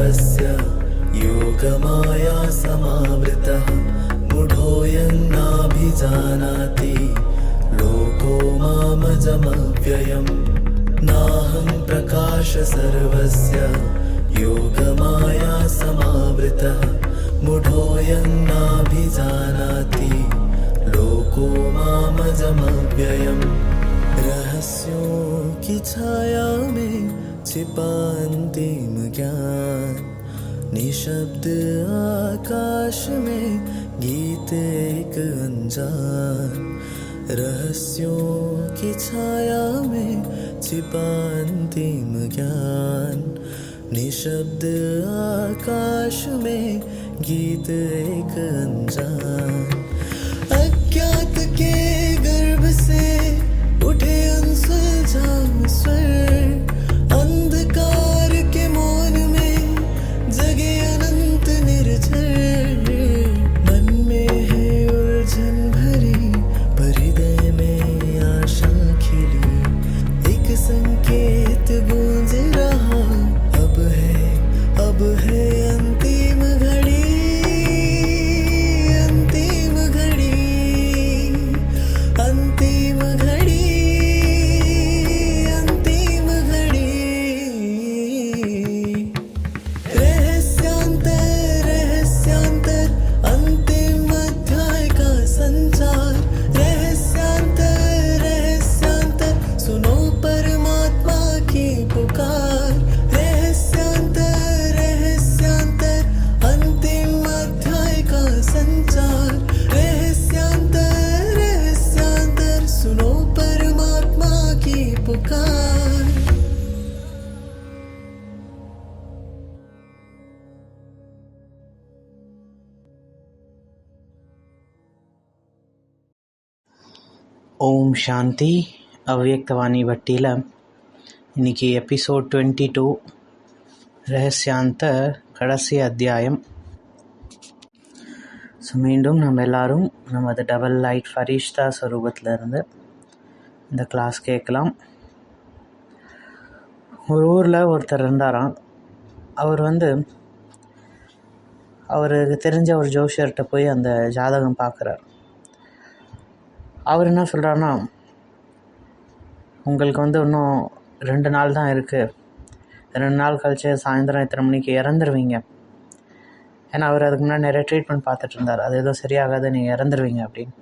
सर्वस्य योगमाया समावृतः मूढोऽयं नाभिजानाति लोको मामजमव्ययम् नाहं प्रकाश सर्वस्य योगमाया समावृतः मूढोऽयं नाभिजानाति लोको मामजमव्ययम् रहस्यों की छाया में छिपा अंतिम ज्ञान निशब्द आकाश में गीत एक अनजान रहस्यों की छाया में छिपा अंतिम ज्ञान निशब्द आकाश में गीत एक अनजान अज्ञात के गर्भ से उठे अनसुलझान स्वर अंधकार के मौन में जगे अनंत निर्झर मन में है उलझन भरी पर हृदय में आशा खिली एक संकेत गूंज रहा अब है अंतिम घड़ी अंतिम घड़ी अंतिम घड़ी अंतिम घड़ी रहस्यांतर अंतिम अध्याय का संचार रहस्यांतर सुनो परमात्मा की पुकार रहस्यांतर अंतिम अध्याय का संचार रहस्यांतर सुनो परमात्मा की पुकार। ஓம் சாந்தி. அவ்யக்தவாணி பட்டியில் இன்றைக்கி எபிசோட் 22 ரகசியாந்த கடைசி அத்தியாயம். ஸோ மீண்டும் நம்ம எல்லோரும் நமது டபுள் லைட் ஃபரிஷ்தா ஸ்வரூபத்திலிருந்து இந்த கிளாஸ் கேட்கலாம். ஒரு ஊரில் ஒருத்தர் இருந்தாராம். அவருக்கு தெரிஞ்ச ஒரு ஜோஷியர்கிட்ட போய் அந்த ஜாதகம் பார்க்குறார். அவர் என்ன சொல்கிறாருன்னா, உங்களுக்கு இன்னும் 2 நாள் தான் இருக்குது, 2 நாள் கழிச்சு சாயந்தரம் இத்தனை மணிக்கு இறந்துருவீங்க. ஏன்னா அவர் அதுக்கு முன்னாடி நிறைய ட்ரீட்மெண்ட் பார்த்துட்டு இருந்தார். அது எதுவும் சரியாகாது, நீங்கள் இறந்துருவீங்க அப்படின்னு.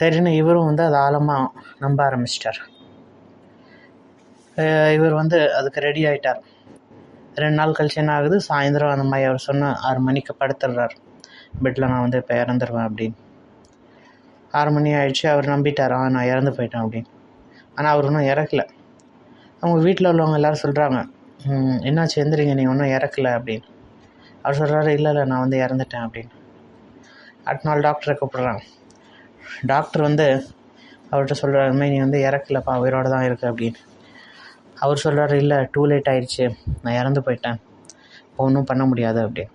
சரின்னு இவரும் அதை ஆழமாக நம்ப ஆரம்பிச்சிட்டார். இவர் அதுக்கு ரெடி ஆகிட்டார். 2 நாள் கழிச்சு என்ன ஆகுது, சாயந்தரம் அந்த மாதிரி அவர் சொன்ன 6 மணிக்கு படுத்துடுறார். பெட்டில் நான் இப்போ இறந்துருவேன் அப்படின்னு. 6 மணி ஆகிடுச்சு. அவர் நம்பிட்டார், நான் இறந்து போயிட்டேன் அப்படின்னு. ஆனால் அவர் இன்னும் இறக்கலை. அவங்க வீட்டில் உள்ளவங்க எல்லோரும் சொல்கிறாங்க, என்னாச்சு எந்திரிங்க, நீங்கள் ஒன்றும் இறக்கலை அப்படின்னு. அவர் சொல்கிறாரு, இல்லை நான் இறந்துட்டேன் அப்படின்னு. அடுத்த நாள் டாக்டரை கூப்பிட்றாங்க. டாக்டர் அவர்கிட்ட சொல்கிறாரு, நீ இறக்கலப்பா, உயிரோடு தான் இருக்கு அப்படின்னு. அவர் சொல்கிறாரு, இல்லை டூ லேட் ஆயிடுச்சு, நான் இறந்து போயிட்டேன், ஒன்றும் பண்ண முடியாது அப்படின்னு.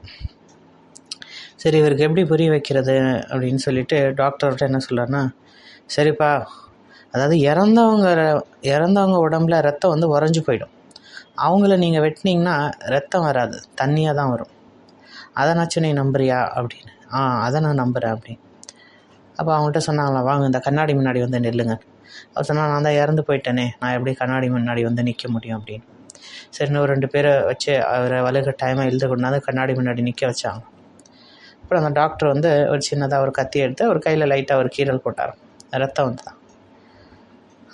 சரி, இவருக்கு எப்படி புரிய வைக்கிறது அப்படின்னு சொல்லிட்டு டாக்டர்கிட்ட என்ன சொல்கிறாருன்னா, சரிப்பா, அதாவது இறந்தவங்க உடம்புல ரத்தம் உறைஞ்சி போயிடும். அவங்கள நீங்கள் வெட்டினீங்கன்னா ரத்தம் வராது, தண்ணியாக தான் வரும். அதனாச்சும் நீ நம்புறியா அப்படின்னு. அதை நான் நம்புகிறேன் அப்படின்னு. அப்போ அவங்கள்ட்ட சொன்னாங்களா, வாங்க இந்த கண்ணாடி முன்னாடி நில்லுங்க. அவர் சொன்னால், நான் தான் இறந்து போயிட்டேனே, நான் எப்படி கண்ணாடி முன்னாடி நிற்க முடியும் அப்படின்னு. சரின்னு ஒரு 2 பேரை வச்சு அவரை வலுக்க டைமாக எழுத கொண்டாந்து கண்ணாடி முன்னாடி நிற்க வச்சாங்க. அப்புறம் அந்த டாக்டர் ஒரு சின்னதாக ஒரு கத்தி எடுத்து அவர் கையில் லைட்டாக ஒரு கீரல் போட்டார். ரத்தம் தான்.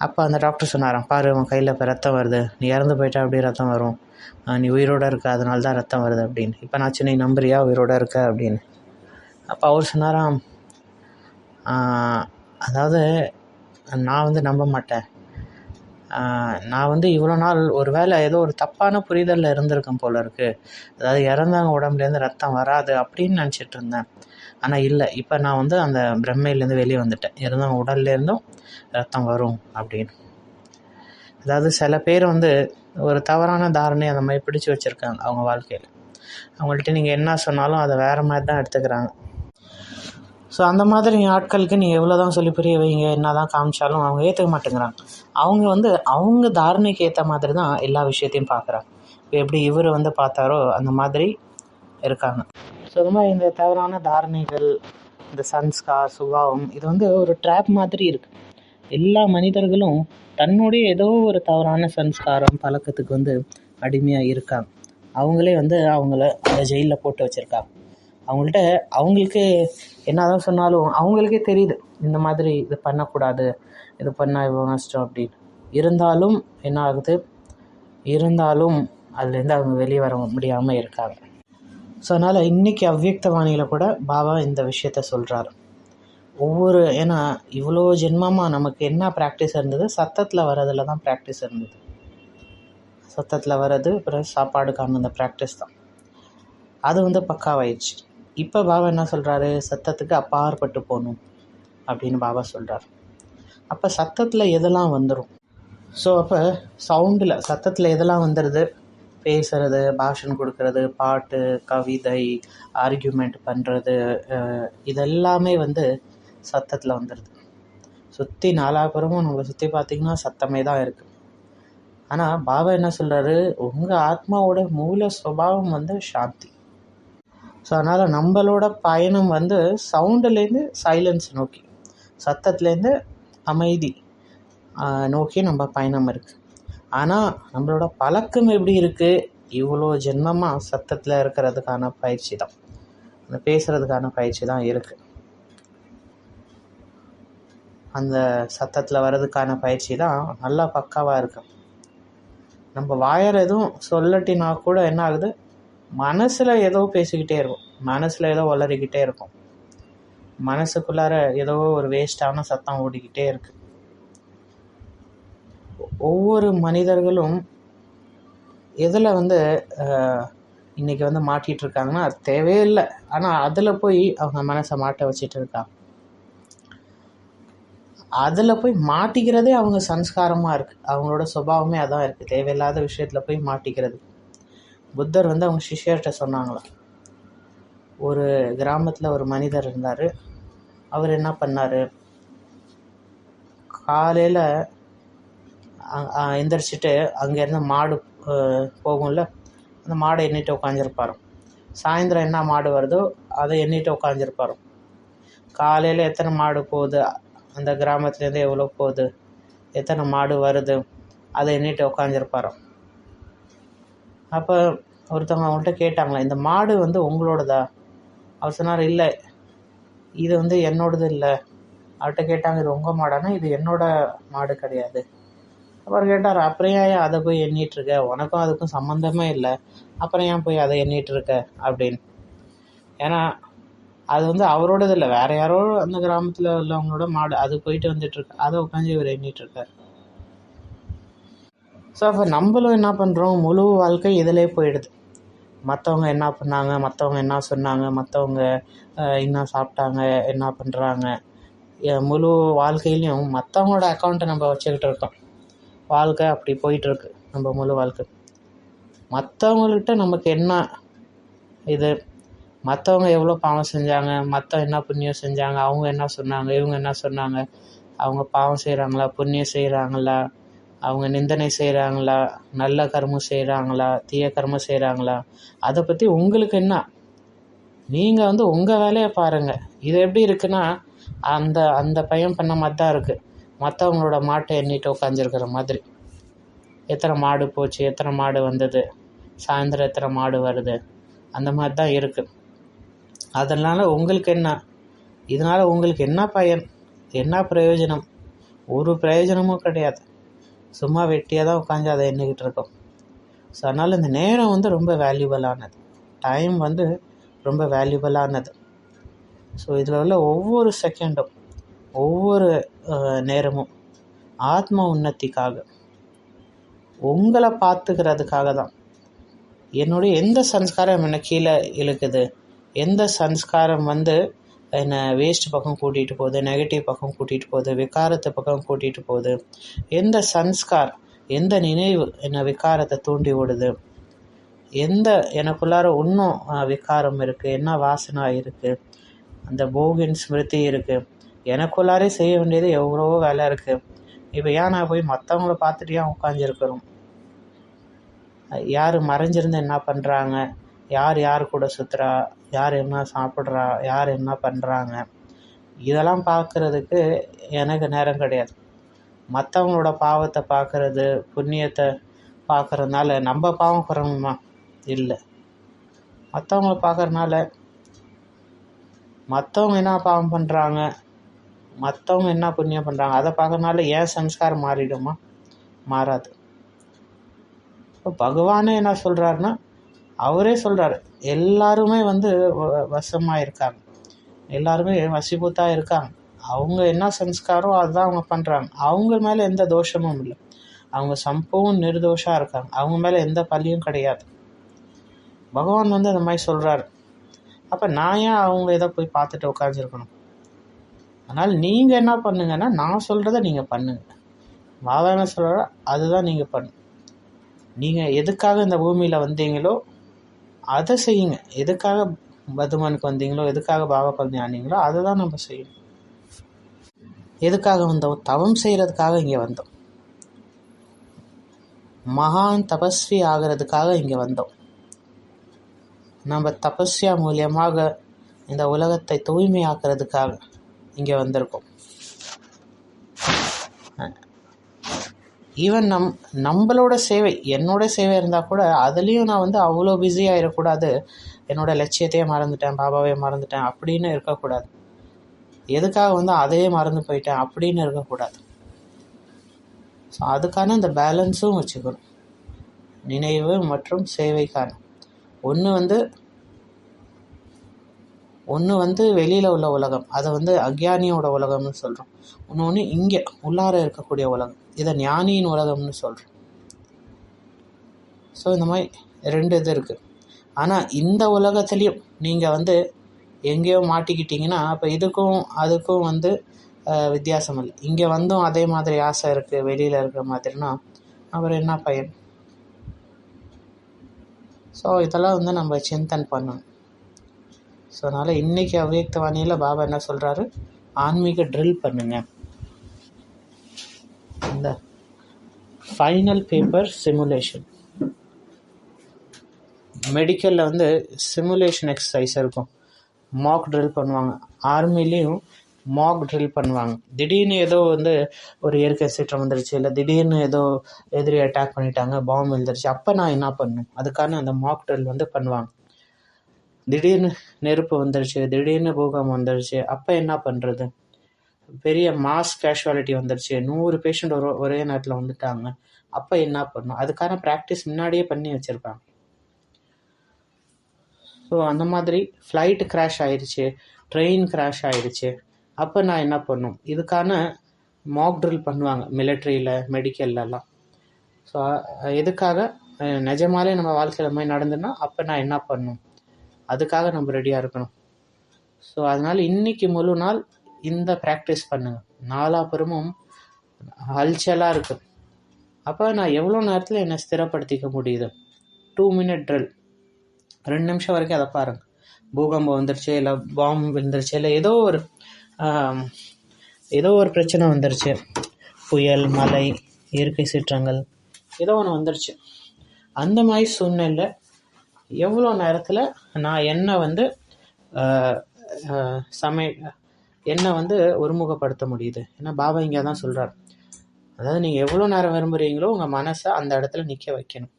அப்போ அந்த டாக்டர் சொன்னாராம், பாரு உன் கையில் இப்போ ரத்தம் வருது, நீ இறந்து போயிட்டா அப்படியே ரத்தம் வரும், நீ உயிரோடு இருக்க, அதனால தான் ரத்தம் வருது அப்படின்னு. இப்போ நான் நீ நம்புறியா உயிரோடு இருக்க அப்படின்னு. அப்போ அவர் சொன்னாராம், அதாவது நான் நம்ப மாட்டேன். நான் இவ்வளோ நாள் ஒரு வேளை ஏதோ ஒரு தப்பான புரிதலில் இருந்திருக்கேன் போல இருக்குது. அதாவது இறந்தவங்க உடம்புலேருந்து ரத்தம் வராது அப்படின்னு நினச்சிட்டு இருந்தேன். ஆனால் இல்லை, இப்போ நான் அந்த பிரம்மையிலேருந்து வெளியே வந்துட்டேன். இறந்தவங்க உடல்லேருந்தும் ரத்தம் வரும் அப்படின்னு. அதாவது சில பேர் ஒரு தவறான தாரணையை அந்த மாதிரி பிடிச்சி வச்சுருக்காங்க அவங்க வாழ்க்கையில். அவங்கள்ட்ட நீங்கள் என்ன சொன்னாலும் அதை வேறு மாதிரி தான் எடுத்துக்கிறாங்க. ஸோ அந்த மாதிரி ஆட்களுக்கு நீங்கள் எவ்வளோ தான் சொல்லி புரிய வைங்க, என்ன தான் காமிச்சாலும் அவங்க ஏற்றுக்க மாட்டேங்கிறாங்க. அவங்க அவங்க தாரணைக்கு ஏற்ற மாதிரி தான் எல்லா விஷயத்தையும் பார்க்குறாங்க. எப்படி இவர் வந்து பார்த்தாரோ அந்த மாதிரி இருக்காங்க. ஸோ அது மாதிரி இந்த தவறான தாரணைகள், இந்த சன்ஸ்கார், சுபாவம், இது வந்து ஒரு ட்ராப் மாதிரி இருக்குது. எல்லா மனிதர்களும் தன்னுடைய ஏதோ ஒரு தவறான சன்ஸ்காரம், பழக்கத்துக்கு வந்து அடிமையாக இருக்காங்க. அவங்களே வந்து அவங்கள அந்த ஜெயிலில் போட்டு வச்சுருக்காங்க. அவங்களுக்கு என்ன தான் சொன்னாலும் அவங்களுக்கே தெரியுது இந்த மாதிரி இது பண்ணக்கூடாது, இது பண்ணால் இவ்வளோ நஷ்டம் அப்படின்னு. இருந்தாலும் அதுலேருந்து அவங்க வெளியே வர முடியாமல் இருக்காங்க. ஸோ அதனால் இன்றைக்கி அவ்வியக்தவாணியில் கூட பாபா இந்த விஷயத்த சொல்கிறாரு. ஏன்னா இவ்வளோ ஜென்மமாக நமக்கு என்ன ப்ராக்டிஸ் இருந்தது, சத்தத்தில் வர்றதில் தான் ப்ராக்டிஸ் இருந்தது. சத்தத்தில் வர்றது அப்புறம் சாப்பாடுக்கான அந்த ப்ராக்டிஸ் தான். அது வந்து பக்காவாயிடுச்சு. இப்போ பாபா என்ன சொல்கிறாரு, சத்தத்துக்கு அப்பாற்பட்டு போகணும் அப்படின்னு பாபா சொல்கிறார். அப்போ சத்தத்தில் எதெல்லாம் வந்துடும்? ஸோ அப்போ சத்தத்தில் எதெல்லாம் வந்துடுது? பேசுகிறது, பாஷன் கொடுக்கறது, பாட்டு, கவிதை, ஆர்கியூமெண்ட் பண்ணுறது, இதெல்லாமே வந்து சத்தத்தில் வந்துடுது. சுற்றி நாலாபுறமும் நம்மளை சுற்றி பார்த்திங்கன்னா சத்தமே தான் இருக்குது. ஆனால் பாபா என்ன சொல்கிறாரு, உங்கள் ஆத்மாவோட மூல சுபாவம் வந்து சாந்தி. ஸோ அதனால் நம்மளோட பயணம் வந்து சவுண்டுலேருந்து சைலன்ஸ் நோக்கி, சத்தத்துலேருந்து அமைதி நோக்கி நம்ம பயணம் இருக்குது. ஆனால் நம்மளோட பழக்கம் எப்படி இருக்குது? இவ்வளோ ஜென்மமாக சத்தத்தில் இருக்கிறதுக்கான பயிற்சி தான், அந்த பேசுகிறதுக்கான பயிற்சி தான் இருக்குது. அந்த சத்தத்தில் வர்றதுக்கான பயிற்சி தான் நல்லா பக்காவாக இருக்குது. நம்ம வாயால் எதுவும் சொல்லட்டினா கூட என்ன ஆகுது, மனசில் ஏதோ பேசிக்கிட்டே இருக்கும், மனசில் ஏதோ வளரிக்கிட்டே இருக்கும், மனசுக்குள்ளார ஏதோ ஒரு வேஸ்டான சத்தம் ஓடிக்கிட்டே இருக்குது. ஒவ்வொரு மனிதர்களும் எதில் வந்து இன்றைக்கி வந்து மாட்டிகிட்டு இருக்காங்கன்னா அது தேவையில்லை, ஆனால் அதில் போய் அவங்க மனசை மாட்ட வச்சிட்டு இருக்காங்க. அதில் போய் மாட்டிக்கிறதே அவங்க சன்ஸ்காரமாக இருக்குது, அவங்களோட சுபாவமே அதான் இருக்குது, தேவையில்லாத விஷயத்தில் போய் மாட்டிக்கிறது. புத்தர் வந்து அவங்க சிஷ்யர்கிட்ட சொன்னாங்களாம், ஒரு கிராமத்தில் ஒரு மனிதர் இருந்தார். அவர் என்ன பண்ணார், காலையில் எந்திரிச்சிட்டு அங்கேருந்து மாடு போகும்ல, அந்த மாடை எண்ணிட்டு உட்காந்துருப்பாரோ. சாயந்தரம் என்ன மாடு வருதோ அதை எண்ணிட்டு உட்காந்துருப்பாரோ. காலையில் எத்தனை மாடு போகுது, அந்த கிராமத்துலேருந்து எவ்வளோ போகுது, எத்தனை மாடு வருது, அதை எண்ணிட்டு உட்காந்துருப்பாரோ. அப்போ ஒருத்தவங்க அவங்கள்ட்ட கேட்டாங்களா, இந்த மாடு வந்து உங்களோடதா? அவர் சொன்னார், இல்லை, இது வந்து என்னோடது இல்லை. அவர்கிட்ட கேட்டாங்க, இது உங்கள் மாடானா? இது என்னோட மாடு கிடையாது. அப்புறம் கேட்டார், அப்புறம் ஏன் அதை போய் எண்ணிகிட்ருக்க, உனக்கும் அதுக்கும் சம்மந்தமே இல்லை, அப்புறம் ஏன் போய் அதை எண்ணிகிட்ருக்க அப்படின்னு. ஏன்னா அது வந்து அவரோடது இல்லை, வேறு யாரோ அந்த கிராமத்தில் உள்ளவங்களோட மாடு, அது போயிட்டு வந்துட்டுருக்கு, அதை உட்காந்து இவர் எண்ணிகிட்ருக்கார். ஸோ அப்போ நம்மளும் என்ன பண்ணுறோம், முழு வாழ்க்கை இதிலே போயிடுது. மற்றவங்க என்ன பண்ணாங்க, மற்றவங்க என்ன சொன்னாங்க, மற்றவங்க என்ன சாப்பிட்டாங்க, என்ன பண்ணுறாங்க, முழு வாழ்க்கையிலையும் மற்றவங்களோட அக்கௌண்ட்டை நம்ம வச்சுக்கிட்டு இருக்கோம். வாழ்க்கை அப்படி போயிட்டுருக்கு, நம்ம முழு வாழ்க்கை. மற்றவங்கள்கிட்ட நமக்கு என்ன இது, மற்றவங்க எவ்வளோ பாவம் செஞ்சாங்க, மற்றவங்க என்ன புண்ணியம் செஞ்சாங்க, அவங்க என்ன சொன்னாங்க, இவங்க என்ன சொன்னாங்க, அவங்க பாவம் செய்கிறாங்களா, புண்ணியம் செய்கிறாங்களா, அவங்க நிந்தனை செய்கிறாங்களா, நல்ல கர்மம் செய்கிறாங்களா, தீய கர்மம் செய்கிறாங்களா, அதை பற்றி உங்களுக்கு என்ன? நீங்கள் வந்து உங்கள் வேலையை பாருங்கள். இது எப்படி இருக்குன்னா, அந்த பையன் பண்ண மாதிரி தான் இருக்குது, மற்றவங்களோட மாட்டை எண்ணிட்டு உட்காந்துருக்கிற மாதிரி. எத்தனை மாடு போச்சு, எத்தனை மாடு வந்தது, சாயந்தரம் எத்தனை மாடு வருது, அந்த மாதிரி தான் இருக்குது. அதனால் உங்களுக்கு என்ன, இதனால் உங்களுக்கு என்ன பயன், என்ன பிரயோஜனம்? ஒரு பிரயோஜனமும் கிடையாது. சும்மா வெட்டியாக தான் உட்காந்து அதை எண்ணிக்கிட்டு இருக்கோம். ஸோ அதனால் இந்த நேரம் வந்து ரொம்ப வேல்யூபலானது, டைம் வந்து ரொம்ப வேல்யூபலானது. ஸோ இதில் உள்ள ஒவ்வொரு செகண்டும், ஒவ்வொரு நேரமும் ஆத்ம உன்னத்திக்காக, உங்களை பார்த்துக்கிறதுக்காக தான். என்னுடைய எந்த சன்ஸ்காரம் என்னை கீழே இழுக்குது, எந்த சன்ஸ்காரம் வந்து என்னை வேஸ்ட் பக்கம் கூட்டிகிட்டு போகுது, நெகட்டிவ் பக்கம் கூட்டிகிட்டு போகுது, விகாரத்து பக்கம் கூட்டிகிட்டு போகுது, எந்த சன்ஸ்கார், எந்த நினைவு என்னை விகாரத்தை தூண்டி விடுது, எந்த எனக்குள்ளார இன்னும் விகாரம் இருக்குது, என்ன வாசனை இருக்குது, அந்த போகின் ஸ்மிருதி இருக்குது, எனக்குள்ளாரே செய்ய வேண்டியது எவ்வளோ வேலை இருக்குது. இப்போ ஏன் நான் போய் மற்றவங்கள பார்த்துட்டு ஏன் உட்காந்துருக்கிறோம்? யார் மறைஞ்சிருந்து என்ன பண்ணுறாங்க, யார் யார் கூட சுற்றுறா, யார் என்ன சாப்பிட்றா, யார் என்ன பண்ணுறாங்க, இதெல்லாம் பார்க்குறதுக்கு எனக்கு நேரம் கிடையாது. மற்றவங்களோட பாவத்தை பார்க்குறது, புண்ணியத்தை பார்க்குறதுனால நம்ம பாவம் குறையுமா? இல்லை. மற்றவங்கள பார்க்குறதுனால மற்றவங்க என்ன பாவம் பண்ணுறாங்க, மற்றவங்க என்ன புண்ணியம் பண்ணுறாங்க, அதை பார்க்கறதுனால ஏன் சம்ஸ்காரம் மாறிடுமா? மாறாது. இப்போ பகவானே என்ன சொல்கிறாருன்னா, அவரே சொல்கிறார், எல்லாருமே வசமாக இருக்காங்க, எல்லாருமே வசிபூத்தாக இருக்காங்க. அவங்க என்ன சம்ஸ்காரம் அதுதான் அவங்க பண்ணுறாங்க. அவங்க மேலே எந்த தோஷமும் இல்லை. அவங்க சம்பூர்ண நிர்தோஷாக இருக்காங்க. அவங்க மேலே எந்த பழியும் கிடையாது. பகவான் அந்த மாதிரி சொல்கிறாரு. அப்போ நான் ஏன் அவங்க இதை போய் பார்த்துட்டு உட்காந்துருக்கணும்? அதனால் நீங்கள் என்ன பண்ணுங்கன்னா, நான் சொல்கிறத நீங்கள் பண்ணுங்க. பாபா என்ன சொல்கிறாரோ அதுதான் நீங்கள் பண்ணு. நீங்கள் எதுக்காக இந்த பூமியில் வந்தீங்களோ அதை செய்யுங்க. எதுக்காக பதுமனுக்கு வந்தீங்களோ, எதுக்காக பாபா பந்தி ஆனீங்களோ அதை தான் நம்ம செய்யணும். எதுக்காக வந்தோம்? தவம் செய்கிறதுக்காக இங்கே வந்தோம். மகான் தபஸ்வி ஆகிறதுக்காக இங்கே வந்தோம். நம்ம தபஸ்யா மூலியமாக இந்த உலகத்தை தூய்மையாக்குறதுக்காக இங்கே வந்திருக்கோம். ஈவன் நம்மளோட சேவை, என்னோட சேவை இருந்தால் கூட அதுலேயும் நான் அவ்வளோ பிஸியாக இருக்கக்கூடாது. என்னோட லட்சியத்தையே மறந்துட்டேன், பாபாவே மறந்துட்டேன் அப்படின்னு இருக்கக்கூடாது. எதுக்காக அதையே மறந்து போயிட்டேன் அப்படின்னு இருக்கக்கூடாது. ஸோ அதுக்கான இந்த பேலன்ஸும் வச்சுக்கணும். நினைவு மற்றும் சேவைக்கான ஒன்று வெளியில் உள்ள உலகம், அதை அக்ஞானியோட உலகம்னு சொல்கிறோம். இன்னொன்று இங்கே உள்ளார இருக்கக்கூடிய உலகம், இதை ஞானியின் உலகம்னு சொல்கிறோம். ஸோ இந்த மாதிரி 2 இது இருக்குது. ஆனால் இந்த உலகத்துலேயும் நீங்கள் எங்கேயோ மாட்டிக்கிட்டிங்கன்னா அப்போ இதுக்கும் அதுக்கும் வித்தியாசம் இல்லை. இங்கே அதே மாதிரி ஆசை இருக்குது, வெளியில் இருக்கிற மாதிரினா அப்புறம் என்ன பயன்? ஸோ இதெல்லாம் நம்ம சிந்தனை பண்ணணும். ஸோ அதனால் இன்றைக்கி அவ்வியக்தவாணியில் பாபா என்ன சொல்கிறாரு, ஆன்மீக ட்ரில் பண்ணுங்க. இந்த ஃபைனல் பேப்பர் சிமுலேஷன், மெடிக்கலில் சிமுலேஷன் எக்ஸசைஸ் இருக்கும். மாக் ட்ரில் பண்ணுவாங்க. ஆர்மிலையும் மாக் ட்ரில் பண்ணுவாங்க. திடீர்னு ஏதோ ஒரு இயற்கை சீற்றம் வந்துருச்சு, இல்லை திடீர்னு ஏதோ எதிரி அட்டாக் பண்ணிட்டாங்க, பாம்பு எழுந்துருச்சு, அப்போ நான் என்ன பண்ணணும்? அதுக்கான அந்த மாக் ட்ரில் பண்ணுவாங்க. திடீர்னு நெருப்பு வந்துருச்சு, திடீர்னு பூகம்பம் வந்துருச்சு, அப்போ என்ன பண்ணுறது? பெரிய மாஸ் கேஷுவாலிட்டி வந்துருச்சு, 100 பேஷண்ட் ஒரே நேரத்தில் வந்துட்டாங்க, அப்போ என்ன பண்ணணும்? அதுக்கான ப்ராக்டிஸ் முன்னாடியே பண்ணி வச்சுருப்பாங்க. ஸோ அந்த மாதிரி ஃப்ளைட்டு கிராஷ் ஆயிடுச்சு, ட்ரெயின் கிராஷ் ஆயிடுச்சு, அப்போ நான் என்ன பண்ணணும்? இதுக்கான மாக் ட்ரில் பண்ணுவாங்க மிலிட்ரியில், மெடிக்கல்லலாம். ஸோ எதுக்காக? நிஜமாலே நம்ம வாழ்க்கையில் மாதிரி நடந்துன்னா அப்போ நான் என்ன பண்ணணும்? அதுக்காக நம்ம ரெடியாக இருக்கணும். ஸோ அதனால் இன்றைக்கி முழு நாள் இந்த ப்ராக்டிஸ் பண்ணுங்கள். நாலாபுறமும் ஹல்ச்சலாக இருக்குது. அப்போ நான் எவ்வளோ நேரத்தில் என்னை ஸ்திரப்படுத்திக்க முடியுது? 2 minute ட்ரில், 2 நிமிஷம் வரைக்கும் அதை பாருங்கள். பூகம்பம் வந்துருச்சு, இல்லை பாம்பு விழுந்துருச்சு, இல்லை ஏதோ ஒரு பிரச்சனை வந்துருச்சு, புயல், மழை, இயற்கை சீற்றங்கள் ஏதோ ஒன்று வந்துருச்சு. அந்த மாதிரி சூழ்நிலை எவ்வளோ நேரத்தில் நான் என்னை ஒருமுகப்படுத்த முடியுது? ஏன்னா பாபா இங்கே தான் சொல்கிறார். அதாவது நீங்கள் எவ்வளோ நேரம் விரும்புகிறீங்களோ உங்கள் மனசை அந்த இடத்துல நிற்க வைக்கணும்.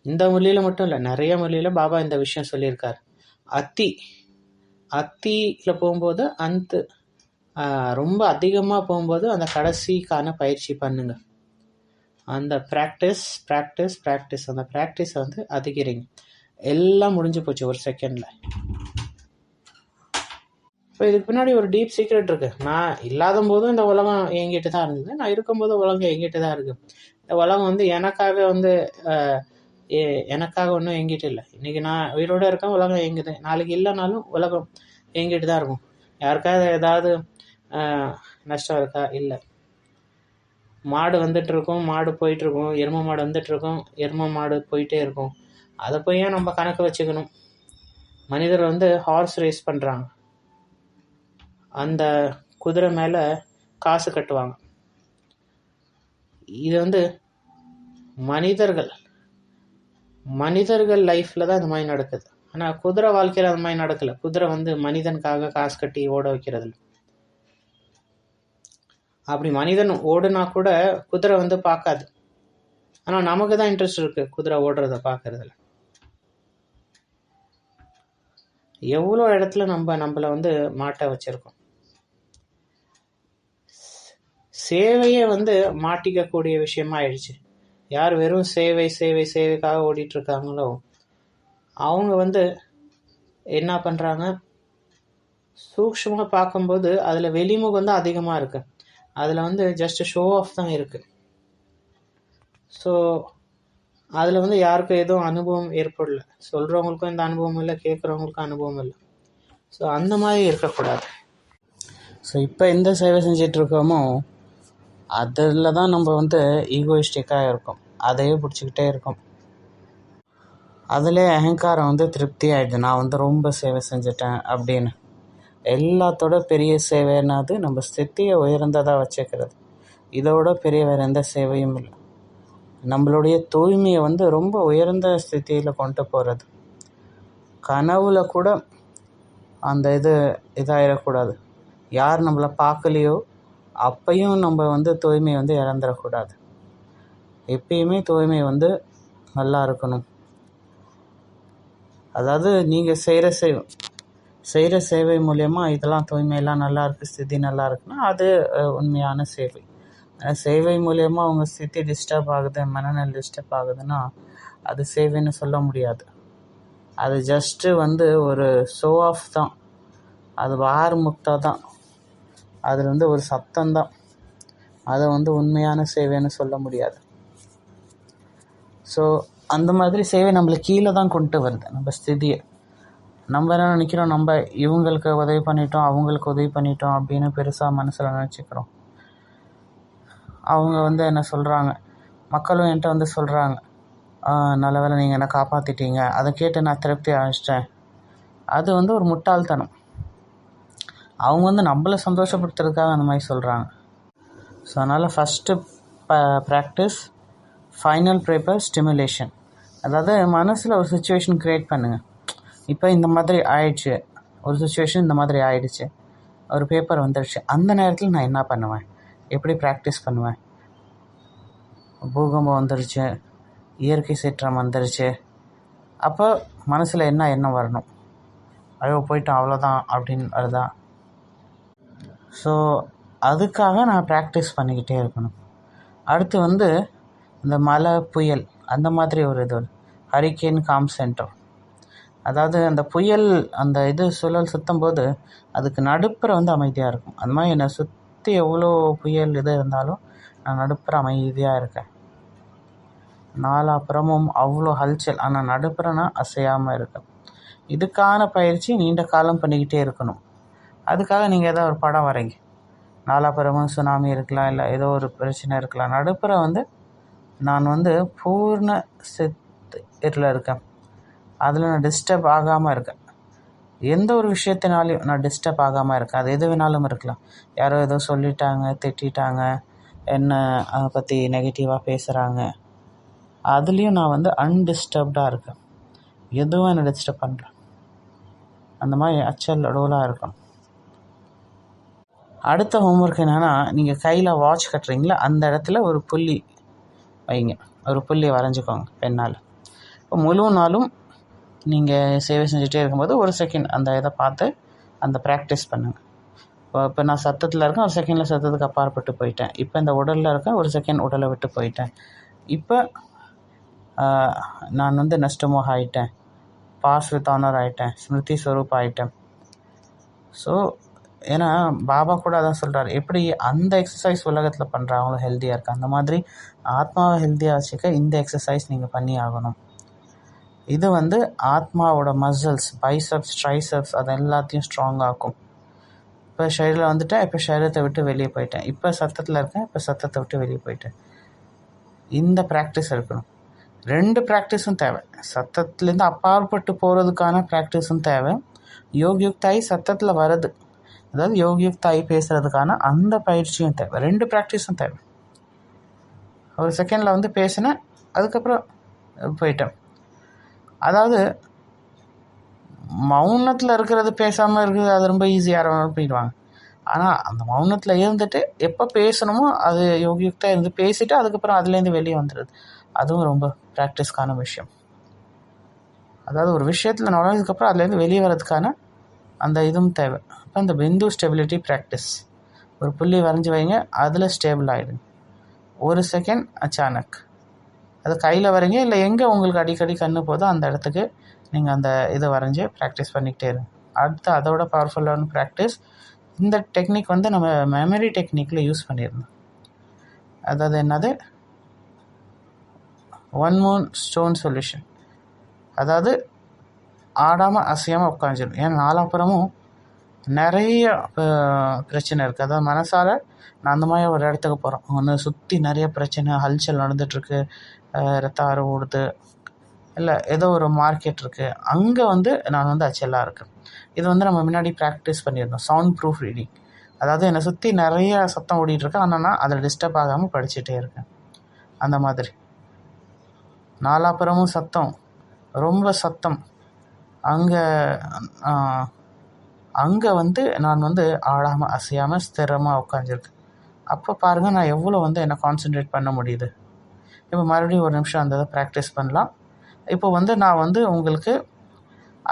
இந்த மொழியில் மட்டும் இல்லை, நிறைய மொழியில் பாபா இந்த விஷயம் சொல்லியிருக்கார். அத்தியில் போகும்போது ரொம்ப அதிகமாக போகும்போது அந்த கடைசிக்கான பயிற்சி பண்ணுங்க. அந்த ப்ராக்டிஸ் அந்த ப்ராக்டிஸை அதிகரிங்க. எல்லாம் முடிஞ்சு போச்சு ஒரு செகண்டில். இப்போ இதுக்கு பின்னாடி ஒரு டீப் சீக்ரெட் இருக்குது. நான் இல்லாத போதும் இந்த உலகம் என்கிட்ட தான் இருந்தது, நான் இருக்கும்போது உலகம் என்கிட்ட தான் இருக்குது. இந்த உலகம் எனக்காக ஒன்றும் எங்கிட்ட இல்லை. இன்றைக்கி நான் உயிரோடு இருக்கேன், உலகம் எங்குது. நாளைக்கு இல்லைனாலும் உலகம் எங்கிட்ட தான் இருக்கும். யாருக்காவது ஏதாவது நஷ்டம் இருக்கா? இல்லை. மாடு வந்துட்டுருக்கும், மாடு போயிட்டுருக்கும், எருமை மாடு வந்துட்டுருக்கும், எருமை மாடு போயிட்டே இருக்கும். அதை போய் ஏன் நம்ம கணக்கு வச்சுக்கணும்? மனிதர் ஹார்ஸ் ரேஸ் பண்ணுறாங்க, அந்த குதிரை மேலே காசு கட்டுவாங்க. இது மனிதர்கள் மனிதர்கள் லைஃப்பில் தான் இந்த மாதிரி நடக்குது. ஆனால் குதிரை வாழ்க்கையில் அந்த மாதிரி நடக்கலை. குதிரை வந்து மனிதனுக்காக காசு கட்டி ஓட வைக்கிறது. அப்படி மனிதன் ஓடுனா கூட குதிரை வந்து பார்க்காது. ஆனால் நமக்கு தான் இன்ட்ரெஸ்ட் இருக்குது குதிரை ஓடுறத பார்க்கறதுல. எவ்வளோ இடத்துல நம்மளை வந்து மாட்ட வச்சுருக்கோம். சேவையே வந்து மாட்டிக்கக்கூடிய விஷயமா ஆயிடுச்சு. யார் வெறும் சேவைக்காக ஓடிட்டுருக்காங்களோ அவங்க வந்து என்ன பண்ணுறாங்க, சூக்ஷ்மமாக பார்க்கும்போது அதில் வெளிமுகம் தான் அதிகமாக இருக்குது. அதில் வந்து ஜஸ்ட் ஷோ ஆஃப் தான் இருக்குது. ஸோ அதில் வந்து யாருக்கும் எதுவும் அனுபவம் ஏற்படல. சொல்கிறவங்களுக்கும் இந்த அனுபவம் இல்லை, கேட்குறவங்களுக்கும் அனுபவம் இல்லை. ஸோ அந்த மாதிரி இருக்கக்கூடாது. ஸோ இப்போ எந்த சேவை செஞ்சிட்ருக்கோமோ அதில் தான் நம்ம வந்து ஈகோயிஸ்டிக்காக இருக்கோம். அதையே பிடிச்சிக்கிட்டே இருக்கோம். அதிலே அகங்காரம் வந்து திருப்தி ஆகிடுது. நான் வந்து ரொம்ப சேவை செஞ்சிட்டேன் அப்படின்னு. எல்லாத்தோட பெரிய சேவைனாது நம்ம ஸ்திதியை உயர்ந்ததாக வச்சுக்கிறது. இதோட பெரிய வேறு எந்த சேவையும் இல்லை. நம்மளுடைய தூய்மையை வந்து ரொம்ப உயர்ந்த ஸ்திதியில் கொண்டு போகிறது. கனவுல கூட அந்த இதாகிடக்கூடாது. யார் நம்மளை பார்க்கலையோ அப்பையும் நம்ம வந்து தூய்மையை வந்து இழந்துடக்கூடாது. எப்பயுமே தூய்மை வந்து நல்லா இருக்கணும். அதாவது நீங்கள் செய்கிற சேவை மூலயமா இதெல்லாம் தூய்மையெல்லாம் நல்லா இருக்குது, ஸ்திதி நல்லா இருக்குன்னா அது உண்மையான சேவை. சேவை மூலயமா அவங்க ஸ்திதி டிஸ்டர்ப் ஆகுது, மனநிலை டிஸ்டர்ப் ஆகுதுன்னா அது சேவைன்னு சொல்ல முடியாது. அது ஜஸ்ட்டு வந்து ஒரு ஷோ ஆஃப் தான். அது வார் முக்தா தான். அது வந்து ஒரு சத்தம்தான். அதை வந்து உண்மையான சேவைன்னு சொல்ல முடியாது. ஸோ அந்த மாதிரி சேவை நம்மளை கீழே தான் கொண்டு வருது, நம்ம ஸ்திதியை. நம்ம என்ன நினைக்கிறோம், நம்ம இவங்களுக்கு உதவி பண்ணிட்டோம், அவங்களுக்கு உதவி பண்ணிட்டோம் அப்படின்னு பெருசாக மனசில் நினச்சிக்கிறோம். அவங்க வந்து என்ன சொல்கிறாங்க, மக்களும் என்கிட்ட வந்து சொல்கிறாங்க, நல்ல வேளை நீங்கள் என்னை காப்பாற்றிட்டீங்க, அதை கேட்டு நான் திருப்தி அடைச்சிட்டேன். அது வந்து ஒரு முட்டாள்தனம். அவங்க வந்து நம்மளை சந்தோஷப்படுத்துறதுக்காக அந்த மாதிரி சொல்கிறாங்க. ஸோ அதனால் ஃபஸ்ட்டு ப்ராக்டிஸ் ஃபைனல் ப்ரேப்பர் ஸ்டிமுலேஷன். அதாவது மனசில் ஒரு சுச்சுவேஷன் க்ரியேட் பண்ணுங்கள். இப்போ இந்த மாதிரி ஆயிடுச்சு, ஒரு சுச்சுவேஷன் இந்த மாதிரி ஆயிடுச்சு, ஒரு பேப்பர் வந்துடுச்சு, அந்த நேரத்தில் நான் என்ன பண்ணுவேன், எப்படி ப்ராக்டிஸ் பண்ணுவேன். பூகம்பம் வந்துடுச்சு, இயற்கை சீற்றம் வந்துடுச்சு, அப்போ மனசில் என்ன எண்ணம் வரணும், ஐயோ போயிட்டோம் அவ்வளோதான் அப்படின்னு வருதா. ஸோ அதுக்காக நான் ப்ராக்டிஸ் பண்ணிக்கிட்டே இருக்கணும். அடுத்து வந்து இந்த மழை புயல் அந்த மாதிரி ஒரு ஹரிக்கேன் காம் சென்டர். அதாவது அந்த புயல் அந்த சுழல் சுற்றும் போது அதுக்கு நடுப்புற வந்து அமைதியாக இருக்கும். அந்த மாதிரி என்னை சுற்றி எவ்வளோ புயல் இருந்தாலும் நான் நடுப்புற அமைதியாக இருக்கேன். நாலாப்புறமும் அவ்வளோ ஹல்ச்சல், ஆனால் நடுப்புறனா அசையாமல் இருக்கேன். இதுக்கான பயிற்சி நீண்ட காலம் பண்ணிக்கிட்டே இருக்கணும். அதுக்காக நீங்கள் ஏதோ ஒரு படம் வரைங்க. நாலாப்புறமும் சுனாமி இருக்கலாம், இல்லை ஏதோ ஒரு பிரச்சனை இருக்கலாம். நடுப்புற வந்து நான் வந்து பூர்ண இதில் இருக்கேன். அதில் நான் டிஸ்டர்ப் ஆகாமல் இருக்கேன். எந்த ஒரு விஷயத்தினாலையும் நான் டிஸ்டர்ப் ஆகாமல் இருக்கேன். அது எது வேணாலும் இருக்கலாம். யாரோ ஏதோ சொல்லிட்டாங்க, திட்டாங்க, என்ன அதை பற்றி நெகட்டிவாக பேசுகிறாங்க, அதுலேயும் நான் வந்து அன்டிஸ்டர்ப்டாக இருக்கேன். எதுவும் என்னை டிஸ்டர்ப் பண்ணுறேன். அந்த மாதிரி அச்சல் அடோலாக இருக்கணும். அடுத்த ஹோம்ஒர்க் என்னென்னா, நீங்கள் கையில் வாட்ச் கட்டுறீங்களா, அந்த இடத்துல ஒரு புள்ளி வைங்க. ஒரு புள்ளி வரைஞ்சிக்கோங்க பெண்ணால். இப்போ முழு நாளும் நீங்கள் சேவை செஞ்சுட்டே இருக்கும்போது ஒரு செகண்ட் அந்த இதை பார்த்து அந்த ப்ராக்டிஸ் பண்ணுங்கள். இப்போ நான் சத்தத்தில் இருக்கேன், ஒரு செகண்டில் சத்தத்துக்கு அப்பாற்பட்டு போயிட்டேன். இப்போ இந்த உடலில் இருக்கேன், ஒரு செகண்ட் உடலை விட்டு போயிட்டேன். இப்போ நான் வந்து நஷ்டமோக ஆகிட்டேன், பாஸ் வித் ஆனர் ஆகிட்டேன், ஸ்மிருதி ஸ்வரூப் ஆகிட்டேன். ஸோ ஏன்னா பாபா கூட அதான் சொல்கிறார், எப்படி அந்த எக்ஸசைஸ் உலகத்தில் பண்ணுறாங்களும் ஹெல்த்தியாக இருக்குது, அந்த மாதிரி ஆத்மாவை ஹெல்த்தியாக வச்சுக்க இந்த எக்ஸசைஸ் நீங்கள் பண்ணி ஆகணும். இது வந்து ஆத்மாவோட மசில்ஸ், பைசப்ஸ், ட்ரைசப்ஸ் அது எல்லாத்தையும் ஸ்ட்ராங் ஆக்கும். இப்போ ஷரீரில் வந்துட்டேன், இப்போ ஷரீரத்தை விட்டு வெளியே போயிட்டேன், இப்போ சத்தத்தில் இருக்கேன், இப்போ சத்தத்தை விட்டு வெளியே போயிட்டேன். இந்த ப்ராக்டிஸ் இருக்கணும். 2 ப்ராக்டிஸும் தேவை. சத்தத்துலேருந்து அப்பாற்பட்டு போகிறதுக்கான ப்ராக்டிஸும் தேவை. யோகியுக்தாயி சத்தத்தில் வருது, அதாவது யோகியுக்தாயி பேசுகிறதுக்கான அந்த பயிற்சியும் தேவை. 2 ப்ராக்டிஸும் தேவை. ஒரு செகண்டில் வந்து பேசினேன், அதுக்கப்புறம் போயிட்டேன். அதாவது மௌனத்தில் இருக்கிறது பேசாமல் இருக்குது அது ரொம்ப ஈஸியாக போயிடுவாங்க. ஆனால் அந்த மௌனத்தில் இருந்துட்டு எப்போ பேசணுமோ அது யோகியுக்தாக இருந்து பேசிவிட்டு அதுக்கப்புறம் அதுலேருந்து வெளியே வந்துடுது. அதுவும் ரொம்ப ப்ராக்டிஸ்க்கான விஷயம். அதாவது ஒரு விஷயத்தில் நுழைஞ்சதுக்கப்புறம் அதுலேருந்து வெளியே வர்றதுக்கான அந்த இதுவும் தேவை. அப்போ அந்த பிந்து ஸ்டெபிலிட்டி ப்ராக்டிஸ். ஒரு புள்ளி வரைஞ்சி வைங்க, அதில் ஸ்டேபிள் ஆகிடுங்க. ஒரு செகண்ட் அச்சானக் அது கையில் வரைங்க, இல்லை எங்கே உங்களுக்கு அடிக்கடி கண்ணு போதோ அந்த இடத்துக்கு நீங்கள் அந்த இதை வரைஞ்சி ப்ராக்டிஸ் பண்ணிக்கிட்டே இருங்க. அடுத்து அதோட பவர்ஃபுல்லான ப்ராக்டிஸ். இந்த டெக்னிக் நம்ம மெமரி டெக்னிக்கில் யூஸ் பண்ணியிருந்தோம். அதாவது என்னது, 1 மூன் ஸ்டோன் சொல்யூஷன். அதாவது ஆடாமல் அசையாமல் உட்காந்துடும். ஏன்னா நாலாப்புறமும் நிறைய பிரச்சனை இருக்குது. அதாவது மனசால் நான் அந்த மாதிரி ஒரு இடத்துக்கு போகிறோம், ஒன்று சுற்றி நிறைய பிரச்சனை, ஹல்ச்சல் நடந்துகிட்ருக்கு, ரத்த ஆறு ஓடுது, இல்லை ஏதோ ஒரு மார்க்கெட் இருக்குது, அங்கே நான் அச்சலாக இருக்கேன். இது நம்ம முன்னாடி ப்ராக்டிஸ் பண்ணியிருந்தோம், சவுண்ட் ப்ரூஃப் ரீடிங். அதாவது என்னை சுற்றி நிறைய சத்தம் ஓடிட்டுருக்கு, ஆனால் நான் அதில் டிஸ்டர்ப் ஆகாமல் படிச்சுட்டே இருக்கேன். அந்த மாதிரி நாலாப்புறமும் சத்தம், ரொம்ப சத்தம், அங்கே நான் ஆடாமல் அசையாமல் ஸ்திரமாக உட்காந்துருக்கேன். அப்போ பாருங்கள் நான் எவ்வளோ என்னை கான்சென்ட்ரேட் பண்ண முடியுது. இப்போ மறுபடியும் ஒரு நிமிஷம் அந்த இதை ப்ராக்டிஸ் பண்ணலாம். இப்போ நான் உங்களுக்கு